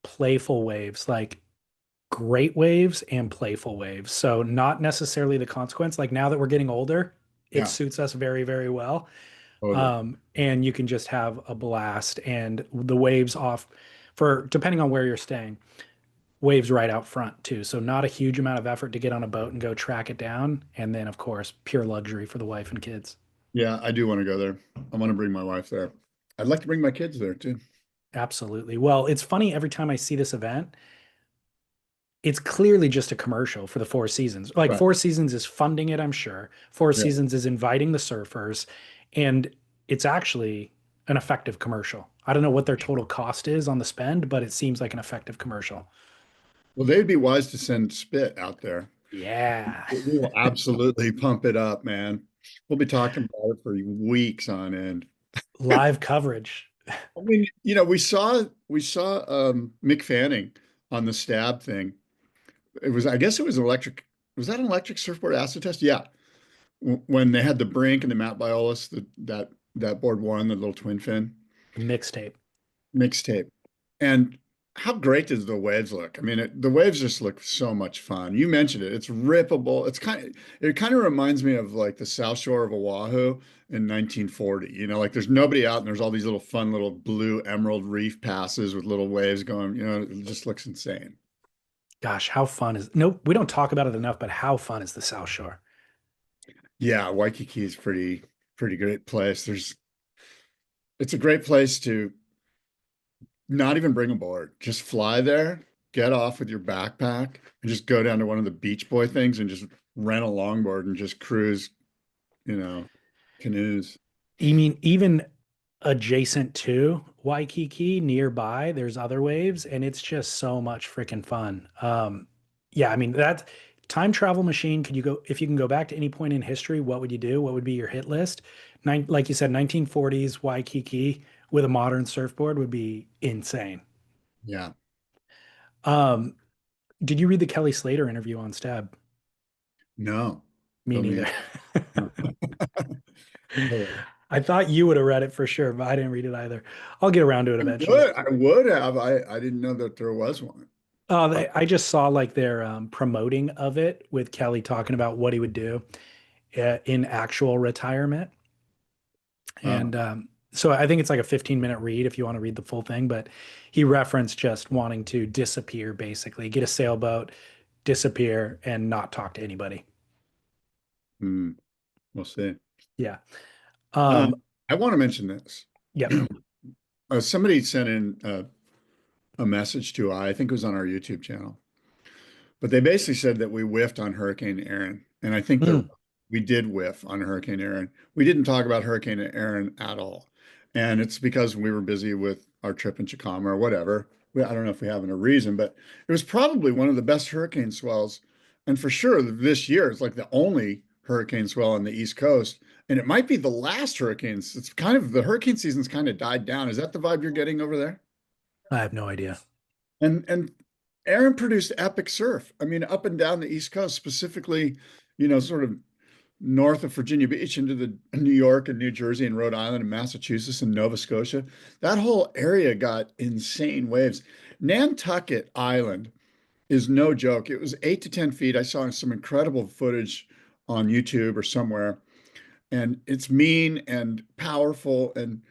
playful waves, like great waves and playful waves. So not necessarily the consequence. Like now that we're getting older, it
Yeah.
suits us very, very well.
Totally.
And you can just have a blast and the waves off for depending on where you're staying, waves right out front too. So not a huge amount of effort to get on a boat and go track it down. And then of course, pure luxury for the wife and kids.
Yeah, I do want to go there. I want to bring my wife there. I'd like to bring my kids there too.
Absolutely. Well, it's funny every time I see this event, it's clearly just a commercial for the Four Seasons. Like
Right.
Four Seasons is funding it, I'm sure. Four
Yeah.
Seasons is inviting the surfers, and it's actually an effective commercial. I don't know what their total cost is on the spend, but it seems like an effective commercial.
Well, they'd be wise to send Spit out there.
Yeah.
We will absolutely pump it up, man. We'll be talking about it for weeks on end.
Live coverage.
I mean, we saw Mick Fanning on the stab thing. I guess it was was that an electric surfboard acid test? Yeah. When they had the Brink and the Matt Biolis, that board one, the little twin fin
Mixtape.
mixtape. And how great does the waves look? I mean, the waves just look so much fun. You mentioned it. It's rippable. It kind of reminds me of like the South Shore of Oahu in 1940. Like there's nobody out and there's all these little fun little blue emerald reef passes with little waves going, it just looks insane.
Gosh, how fun is nope, we don't talk about it enough, but how fun is the South Shore?
Yeah, Waikiki is pretty great place. It's a great place to not even bring a board. Just fly there, get off with your backpack, and just go down to one of the Beach Boy things and just rent a longboard and just cruise, canoes.
You mean even adjacent to Waikiki nearby, there's other waves, and it's just so much freaking fun. Yeah, I mean that time travel machine. Could you go if you can go back to any point in history? What would you do? What would be your hit list? Like you said, 1940s Waikiki with a modern surfboard would be insane.
Yeah.
Did you read the Kelly Slater interview on Stab?
No.
Me
Fill me
neither.
in.
I thought you would have read it for sure, but I didn't read it either. I'll get around to it eventually.
I would have. I didn't know that there was one.
I just saw like their promoting of it with Kelly talking about what he would do in actual retirement. And so I think it's like a 15-minute read if you want to read the full thing, but he referenced just wanting to disappear, basically, get a sailboat, disappear and not talk to anybody.
We'll see.
Yeah.
I want to mention this.
Yep.
Somebody sent in a message to, I think it was on our YouTube channel, but they basically said that we whiffed on Hurricane Erin. And I think that we did whiff on Hurricane Erin. We didn't talk about Hurricane Erin at all. And it's because we were busy with our trip in Chicama or whatever. I don't know if we have a reason, but it was probably one of the best hurricane swells. And for sure, this year, it's like the only hurricane swell on the East Coast. And it might be the last hurricanes. It's kind of, the hurricane season's kind of died down. Is that the vibe you're getting over there?
I have no idea.
And Erin produced epic surf. I mean, up and down the East Coast, specifically, sort of north of Virginia Beach into the New York and New Jersey and Rhode Island and Massachusetts and Nova Scotia. That whole area got insane waves. Nantucket Island is no joke. It was 8 to 10 feet. I saw some incredible footage on YouTube or somewhere. And it's mean and powerful. And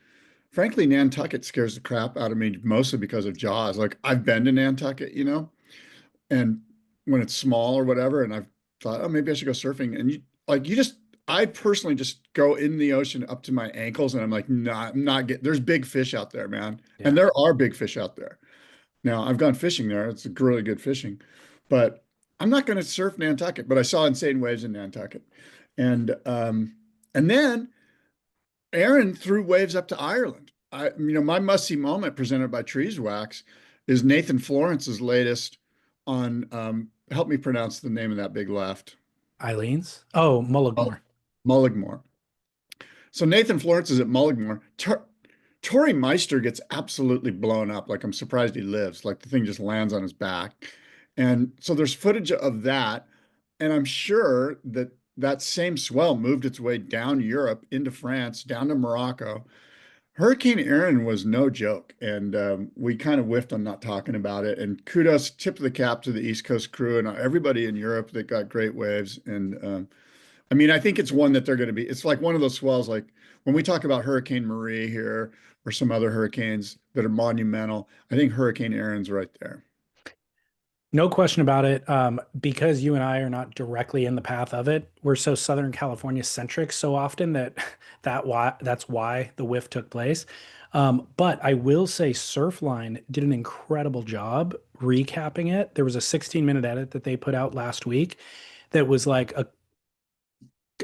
frankly, Nantucket scares the crap out of me, mostly because of Jaws. Like, I've been to Nantucket, and when it's small or whatever, and I've thought, oh, maybe I should go surfing. And I personally just go in the ocean up to my ankles, and I'm like, nah, I'm not getting, there's big fish out there, man. Yeah. And there are big fish out there. Now, I've gone fishing there. It's really good fishing, but I'm not going to surf Nantucket, but I saw insane waves in Nantucket. And then Erin threw waves up to Ireland. My must-see moment presented by Trees Wax is Nathan Florence's latest on, help me pronounce the name of that big left.
Eileen's? Oh, Mullaghmore.
Mullaghmore. So Nathan Florence is at Mullaghmore. Tory Meister gets absolutely blown up. Like, I'm surprised he lives. Like, the thing just lands on his back. And so there's footage of that. And I'm sure that same swell moved its way down Europe, into France, down to Morocco. Hurricane Erin was no joke. And we kind of whiffed on not talking about it. And kudos, tip of the cap to the East Coast crew and everybody in Europe that got great waves. And I think it's one that they're going to be, it's like one of those swells, like when we talk about Hurricane Marie here or some other hurricanes that are monumental, I think Hurricane Erin's right there.
No question about it. Because you and I are not directly in the path of it, we're so Southern California centric so often that's why the whiff took place. But I will say Surfline did an incredible job recapping it. There was a 16-minute edit that they put out last week that was like a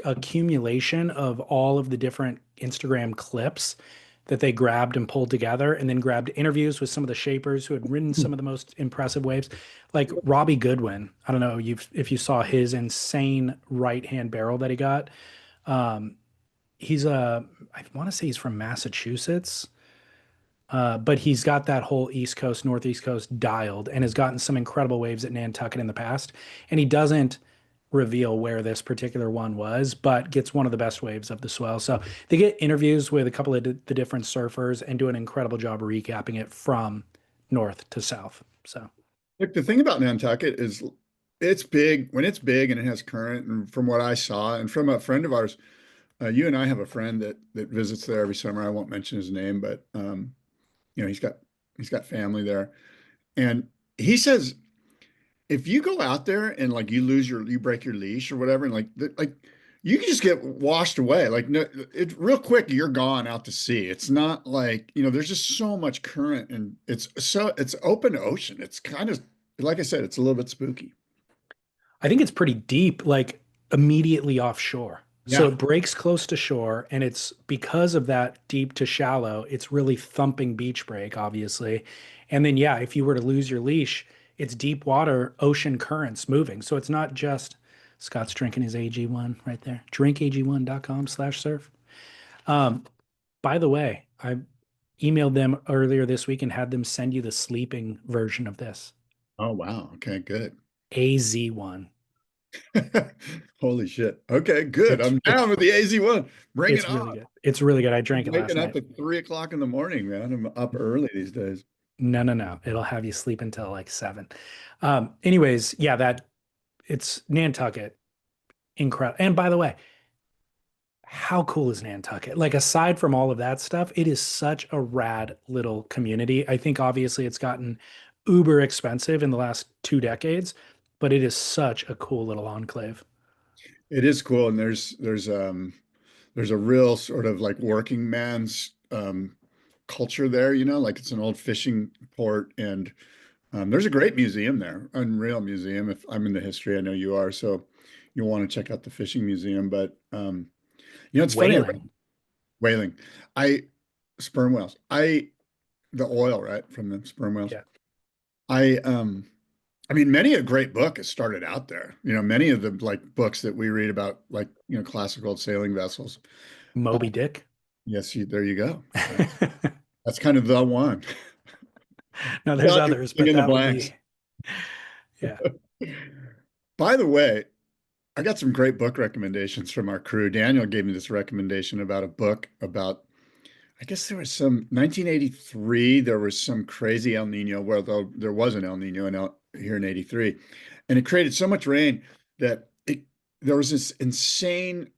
accumulation of all of the different Instagram clips that they grabbed and pulled together, and then grabbed interviews with some of the shapers who had ridden some of the most impressive waves, like Robbie Goodwin. I don't know if you saw his insane right-hand barrel that he got. I want to say he's from Massachusetts, but he's got that whole East Coast, Northeast Coast dialed, and has gotten some incredible waves at Nantucket in the past. And he doesn't reveal where this particular one was, but gets one of the best waves of the swell. So they get interviews with a couple of the different surfers and do an incredible job of recapping it from north to south. So
look, the thing about Nantucket is it's big. When it's big and it has current, and from what I saw, and from a friend of ours, you and I have a friend that visits there every summer. I won't mention his name, but he's got family there, and he says, if you go out there and like you break your leash or whatever, and like you can just get washed away. Like, no, it's real quick, you're gone out to sea. It's not like, there's just so much current, and it's open ocean. It's kind of, like I said, it's a little bit spooky.
I think it's pretty deep, like immediately offshore.
Yeah.
So it breaks close to shore, and it's because of that deep to shallow, it's really thumping beach break, obviously. And then, yeah, if you were to lose your leash, it's deep water, ocean currents moving. So it's not just, Scott's drinking his AG1 right there. drinkag1.com/surf. By the way, I emailed them earlier this week and had them send you the sleeping version of this.
Oh, wow. Okay, good.
AZ1.
Holy shit. Okay, good. I'm down with the AZ1. Bring it on.
Really good. It's really good. I drank it last night.
Waking up at 3 o'clock in the morning, man. I'm up early these days.
No. It'll have you sleep until like 7. Anyways, yeah, it's Nantucket. Incredible. And by the way, how cool is Nantucket? Like, aside from all of that stuff, it is such a rad little community. I think obviously it's gotten uber expensive in the last 2 decades, but it is such a cool little enclave.
It is cool, and there's a real sort of like working man's culture there, like it's an old fishing port, and there's a great museum there, Unreal Museum. If I'm into history, I know you are, so you'll want to check out the fishing museum. But it's funny,
Whaling.
whaling. I sperm whales. The oil, right, from the sperm whales.
Yeah.
I mean, many a great book has started out there. Many of the like books that we read about, like, classic old sailing vessels.
Moby Dick.
Yes, there you go. That's kind of the one.
No, there's
Well,
others,
fill
but
in the
that would
blanks.
be, yeah.
By the way, I got some great book recommendations from our crew. Daniel gave me this recommendation about a book about, I guess there was some 1983, there was some crazy El Nino, well, though there was an El Nino here in 83. And it created so much rain that there was this insane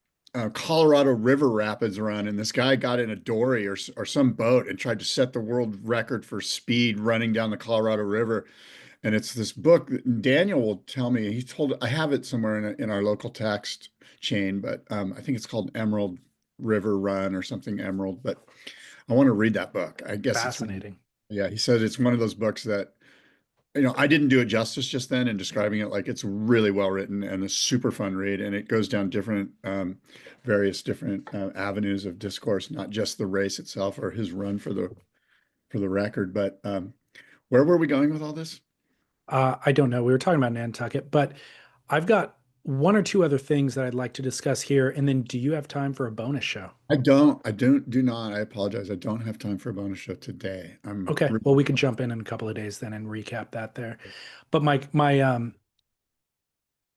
Colorado River rapids run, and this guy got in a dory or some boat and tried to set the world record for speed running down the Colorado River. And it's this book that Daniel will tell me. I have it somewhere in our local text chain, but I think it's called Emerald River Run or something Emerald. But I want to read that book. I guess
Fascinating.
yeah, he said it's one of those books that, I didn't do it justice just then in describing it. Like, it's really well written and a super fun read, and it goes down various different avenues of discourse, not just the race itself or his run for the record. But where were we going with all this?
I don't know. We were talking about Nantucket, but I've got one or two other things that I'd like to discuss here. And then do you have time for a bonus show?
I do not. I apologize. I don't have time for a bonus show today.
Okay. Well, we could jump in a couple of days then and recap that there. But my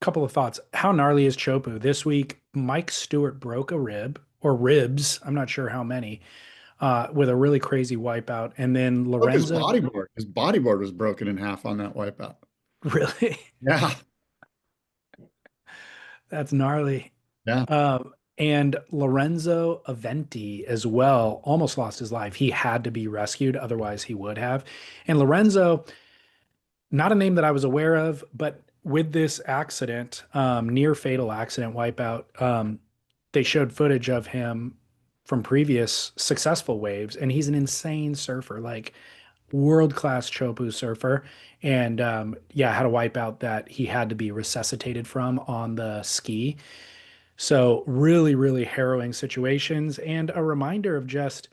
couple of thoughts. How gnarly is Chopu? This week, Mike Stewart broke a rib or ribs. I'm not sure how many, with a really crazy wipeout. And then Lorenzo.
His bodyboard was broken in half on that wipeout.
Really?
Yeah.
That's gnarly.
Yeah.
And Lorenzo Aventi as well almost lost his life. He had to be rescued, otherwise he would have. And Lorenzo, not a name that I was aware of, but with this accident, near fatal accident wipeout, they showed footage of him from previous successful waves, and he's an insane surfer, like world-class Chopu surfer. And had a wipeout that he had to be resuscitated from on the ski. So really, really harrowing situations, and a reminder of just,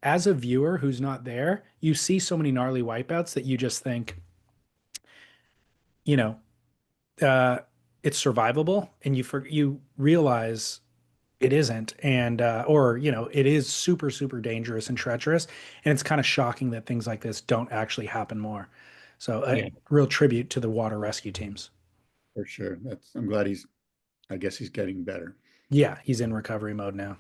as a viewer who's not there, you see so many gnarly wipeouts that you just think, it's survivable, and you realize it isn't, and or it is super, super dangerous and treacherous, and it's kind of shocking that things like this don't actually happen more. So a real tribute to the water rescue teams.
For sure. I'm glad I guess he's getting better.
Yeah, he's in recovery mode now.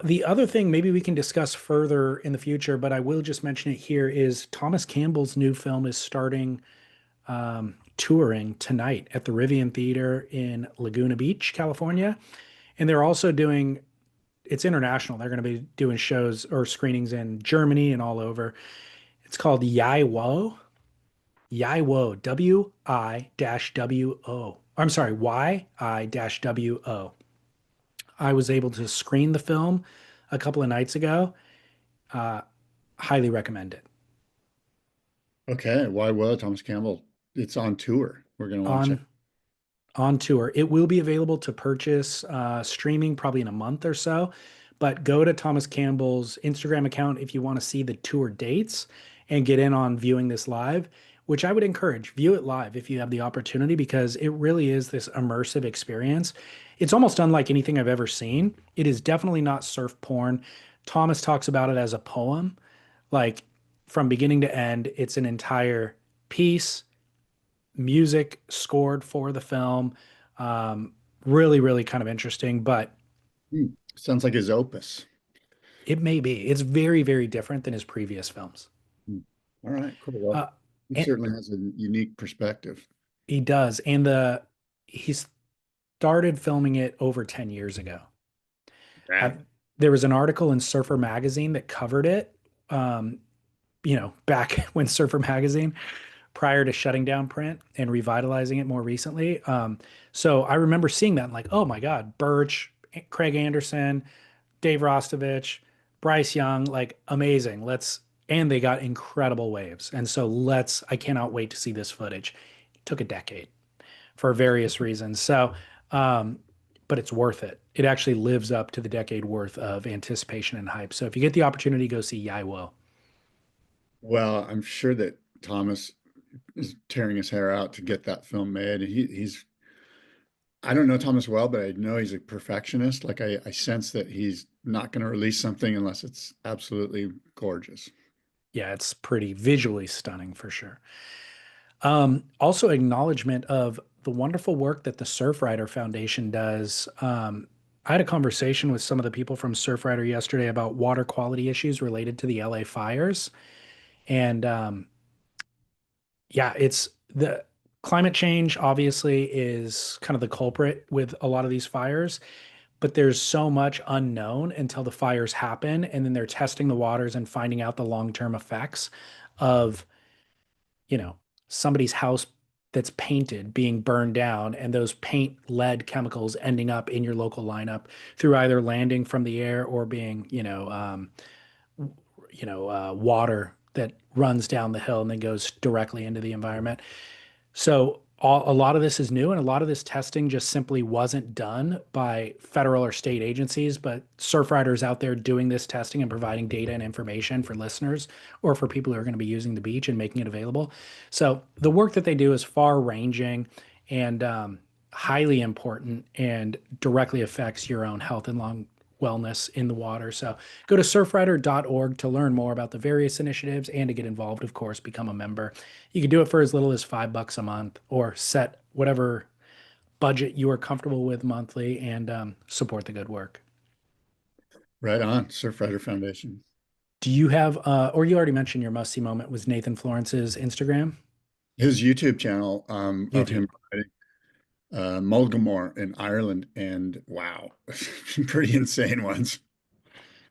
The other thing maybe we can discuss further in the future, but I will just mention it here, is Thomas Campbell's new film is starting touring tonight at the Rivian Theater in Laguna Beach, California. And they're also it's international. They're going to be doing shows or screenings in Germany and all over. It's called Yiwo. Yiwo, W-I-W-O. I'm sorry, Y-I-W-O. I was able to screen the film a couple of nights ago. Highly recommend it.
Okay, why will Thomas Campbell? It's on tour. We're going to want to check.
On tour. It will be available to purchase streaming probably in a month or so, but go to Thomas Campbell's Instagram account if you want to see the tour dates and get in on viewing this live, which I would encourage. View it live if you have the opportunity, because it really is this immersive experience. It's almost unlike anything I've ever seen. It is definitely not surf porn. Thomas talks about it as a poem, like from beginning to end. It's an entire piece, music scored for the film. Really, really kind of interesting, but
Sounds like his opus.
it may be. It's very, very different than his previous films.
All right, cool. Well, he certainly has a unique perspective.
He does. And he started filming it over 10 years ago. There was an article in Surfer Magazine that covered it, back when Surfer Magazine prior to shutting down print and revitalizing it more recently. So I remember seeing that and like, oh my God, Birch, Craig Anderson, Dave Rostovich, Bryce Young, like amazing. And they got incredible waves. And so I cannot wait to see this footage. It took a decade for various reasons. So, but it's worth it. It actually lives up to the decade worth of anticipation and hype. So if you get the opportunity, go see Yaiwo.
Well, I'm sure that Thomas is tearing his hair out to get that film made. He's I don't know Thomas well, but I know he's a perfectionist. Like I sense that he's not going to release something unless it's absolutely gorgeous.
Yeah, it's pretty visually stunning for sure. Also, acknowledgement of the wonderful work that the Surfrider Foundation does. I had a conversation with some of the people from Surfrider yesterday about water quality issues related to the LA fires. And yeah, it's the climate change obviously is kind of the culprit with a lot of these fires, but there's so much unknown until the fires happen. And then they're testing the waters and finding out the long-term effects of, somebody's house that's painted being burned down and those paint lead chemicals ending up in your local lineup through either landing from the air or being, water that runs down the hill and then goes directly into the environment. So a lot of this is new, and a lot of this testing just simply wasn't done by federal or state agencies, but surf riders out there doing this testing and providing data and information for listeners or for people who are going to be using the beach and making it available. So the work that they do is far ranging and highly important and directly affects your own health and long wellness in the water. So go to surfrider.org to learn more about the various initiatives and to get involved, of course, become a member. You can do it for as little as $5 a month or set whatever budget you are comfortable with monthly and support the good work.
Right on, Surfrider Foundation.
Do you have, or you already mentioned your must-see moment was Nathan Florence's Instagram?
His YouTube channel of him
YouTube.
riding Mulgamore in Ireland, and wow, pretty insane ones.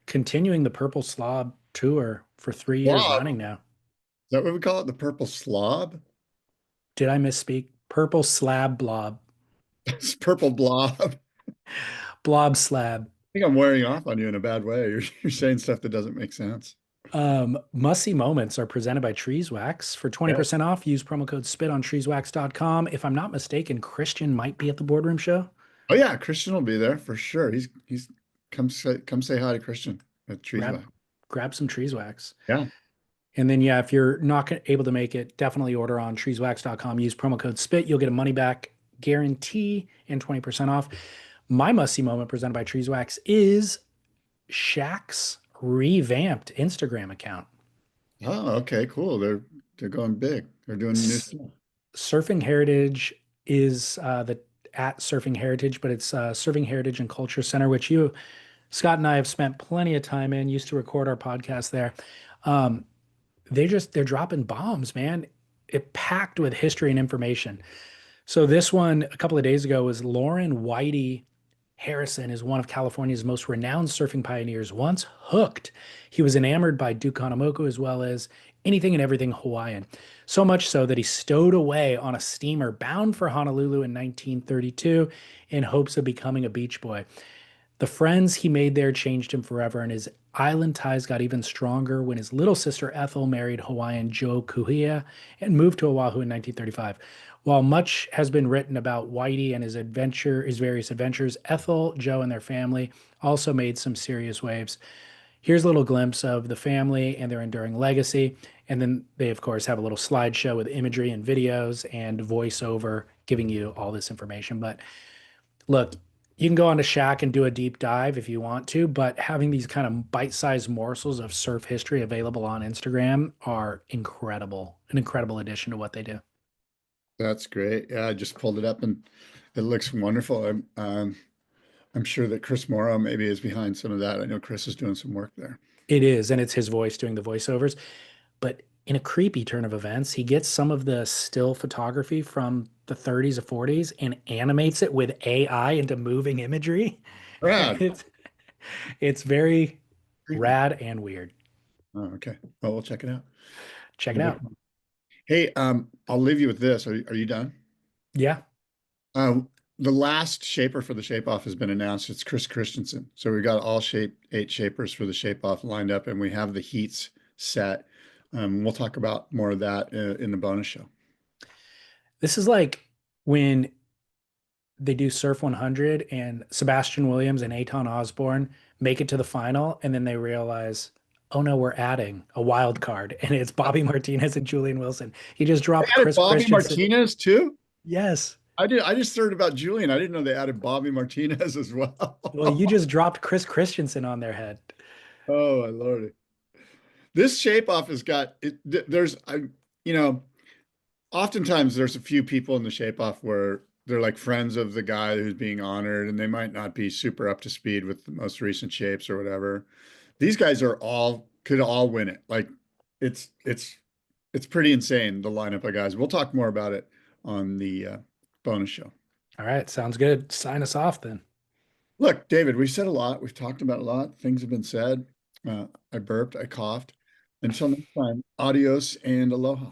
Continuing the Purple Slob tour for 3 years
Slob?
running now.
Is that what we call it? The purple slob?
Did I misspeak? Purple Slab Blob.
It's purple blob.
Blob Slab.
I think I'm wearing off on you in a bad way. You're saying stuff that doesn't make sense.
Must-see moments are presented by Treeswax. For 20% off, use promo code SPIT on treeswax.com. If I'm not mistaken, Christian might be at the boardroom show.
Oh yeah, Christian will be there for sure. He's come say hi to Christian at Treeswax.
Grab some Treeswax.
Yeah.
And then, yeah, if you're not able to make it, definitely order on treeswax.com. Use promo code SPIT. You'll get a money back guarantee and 20% off. My must-see moment presented by Treeswax is SHACC's revamped Instagram account.
Oh, okay, cool. They're going big. They're doing new stuff.
Surfing Heritage is at Surfing Heritage, but it's Surfing Heritage and Culture Center, which Scott and I have spent plenty of time in, used to record our podcast there. They're dropping bombs, man. It packed with history and information. So this one a couple of days ago was Lauren Whitey Harrison is one of California's most renowned surfing pioneers. Once hooked, he was enamored by Duke Kahanamoku as well as anything and everything Hawaiian. So much so that he stowed away on a steamer bound for Honolulu in 1932 in hopes of becoming a beach boy. The friends he made there changed him forever, and his island ties got even stronger when his little sister Ethel married Hawaiian Joe Kuhia and moved to Oahu in 1935. While much has been written about Whitey and his various adventures, Ethel, Joe, and their family also made some serious waves. Here's a little glimpse of the family and their enduring legacy. And then they, of course, have a little slideshow with imagery and videos and voiceover giving you all this information. But look, you can go on to SHACC and do a deep dive if you want to, but having these kind of bite-sized morsels of surf history available on Instagram are incredible, an incredible addition to what they do.
That's great. Yeah, I just pulled it up and it looks wonderful. I'm sure that Chris Morrow maybe is behind some of that. I know Chris is doing some work there.
It is, and it's his voice doing the voiceovers. But in a creepy turn of events, he gets some of the still photography from the 30s or 40s and animates it with AI into moving imagery.
Rad.
It's very rad and weird.
Oh, okay. Well, we'll check it out.
Check it out.
Hey, I'll leave you with this. Are you done?
Yeah.
Um, the last shaper for the shape off has been announced. It's Chris Christensen. So we've got all 8 shapers for the shape off lined up, and we have the heats set. We'll talk about more of that in the bonus show.
This is like when they do Surf 100 and Sebastian Williams and Aton Osborne make it to the final, and then they realize, oh no, we're adding a wild card, and it's Bobby Martinez and Julian Wilson. He just
They
dropped
added
Chris
Bobby
Christensen.
Martinez too?
Yes.
I did. I just heard about Julian. I didn't know they added Bobby Martinez as well.
Well, you just dropped Chris Christensen on their head.
Oh, my lordy. This shape off has got it. You know, oftentimes there's a few people in the shape off where they're like friends of the guy who's being honored, and they might not be super up to speed with the most recent shapes or whatever. These guys could all win it. Like it's pretty insane, the lineup of guys. We'll talk more about it on the bonus show.
All right, sounds good. Sign us off then.
Look, David, we've said a lot. We've talked about a lot. Things have been said. I burped. I coughed. Until next time, adios and aloha.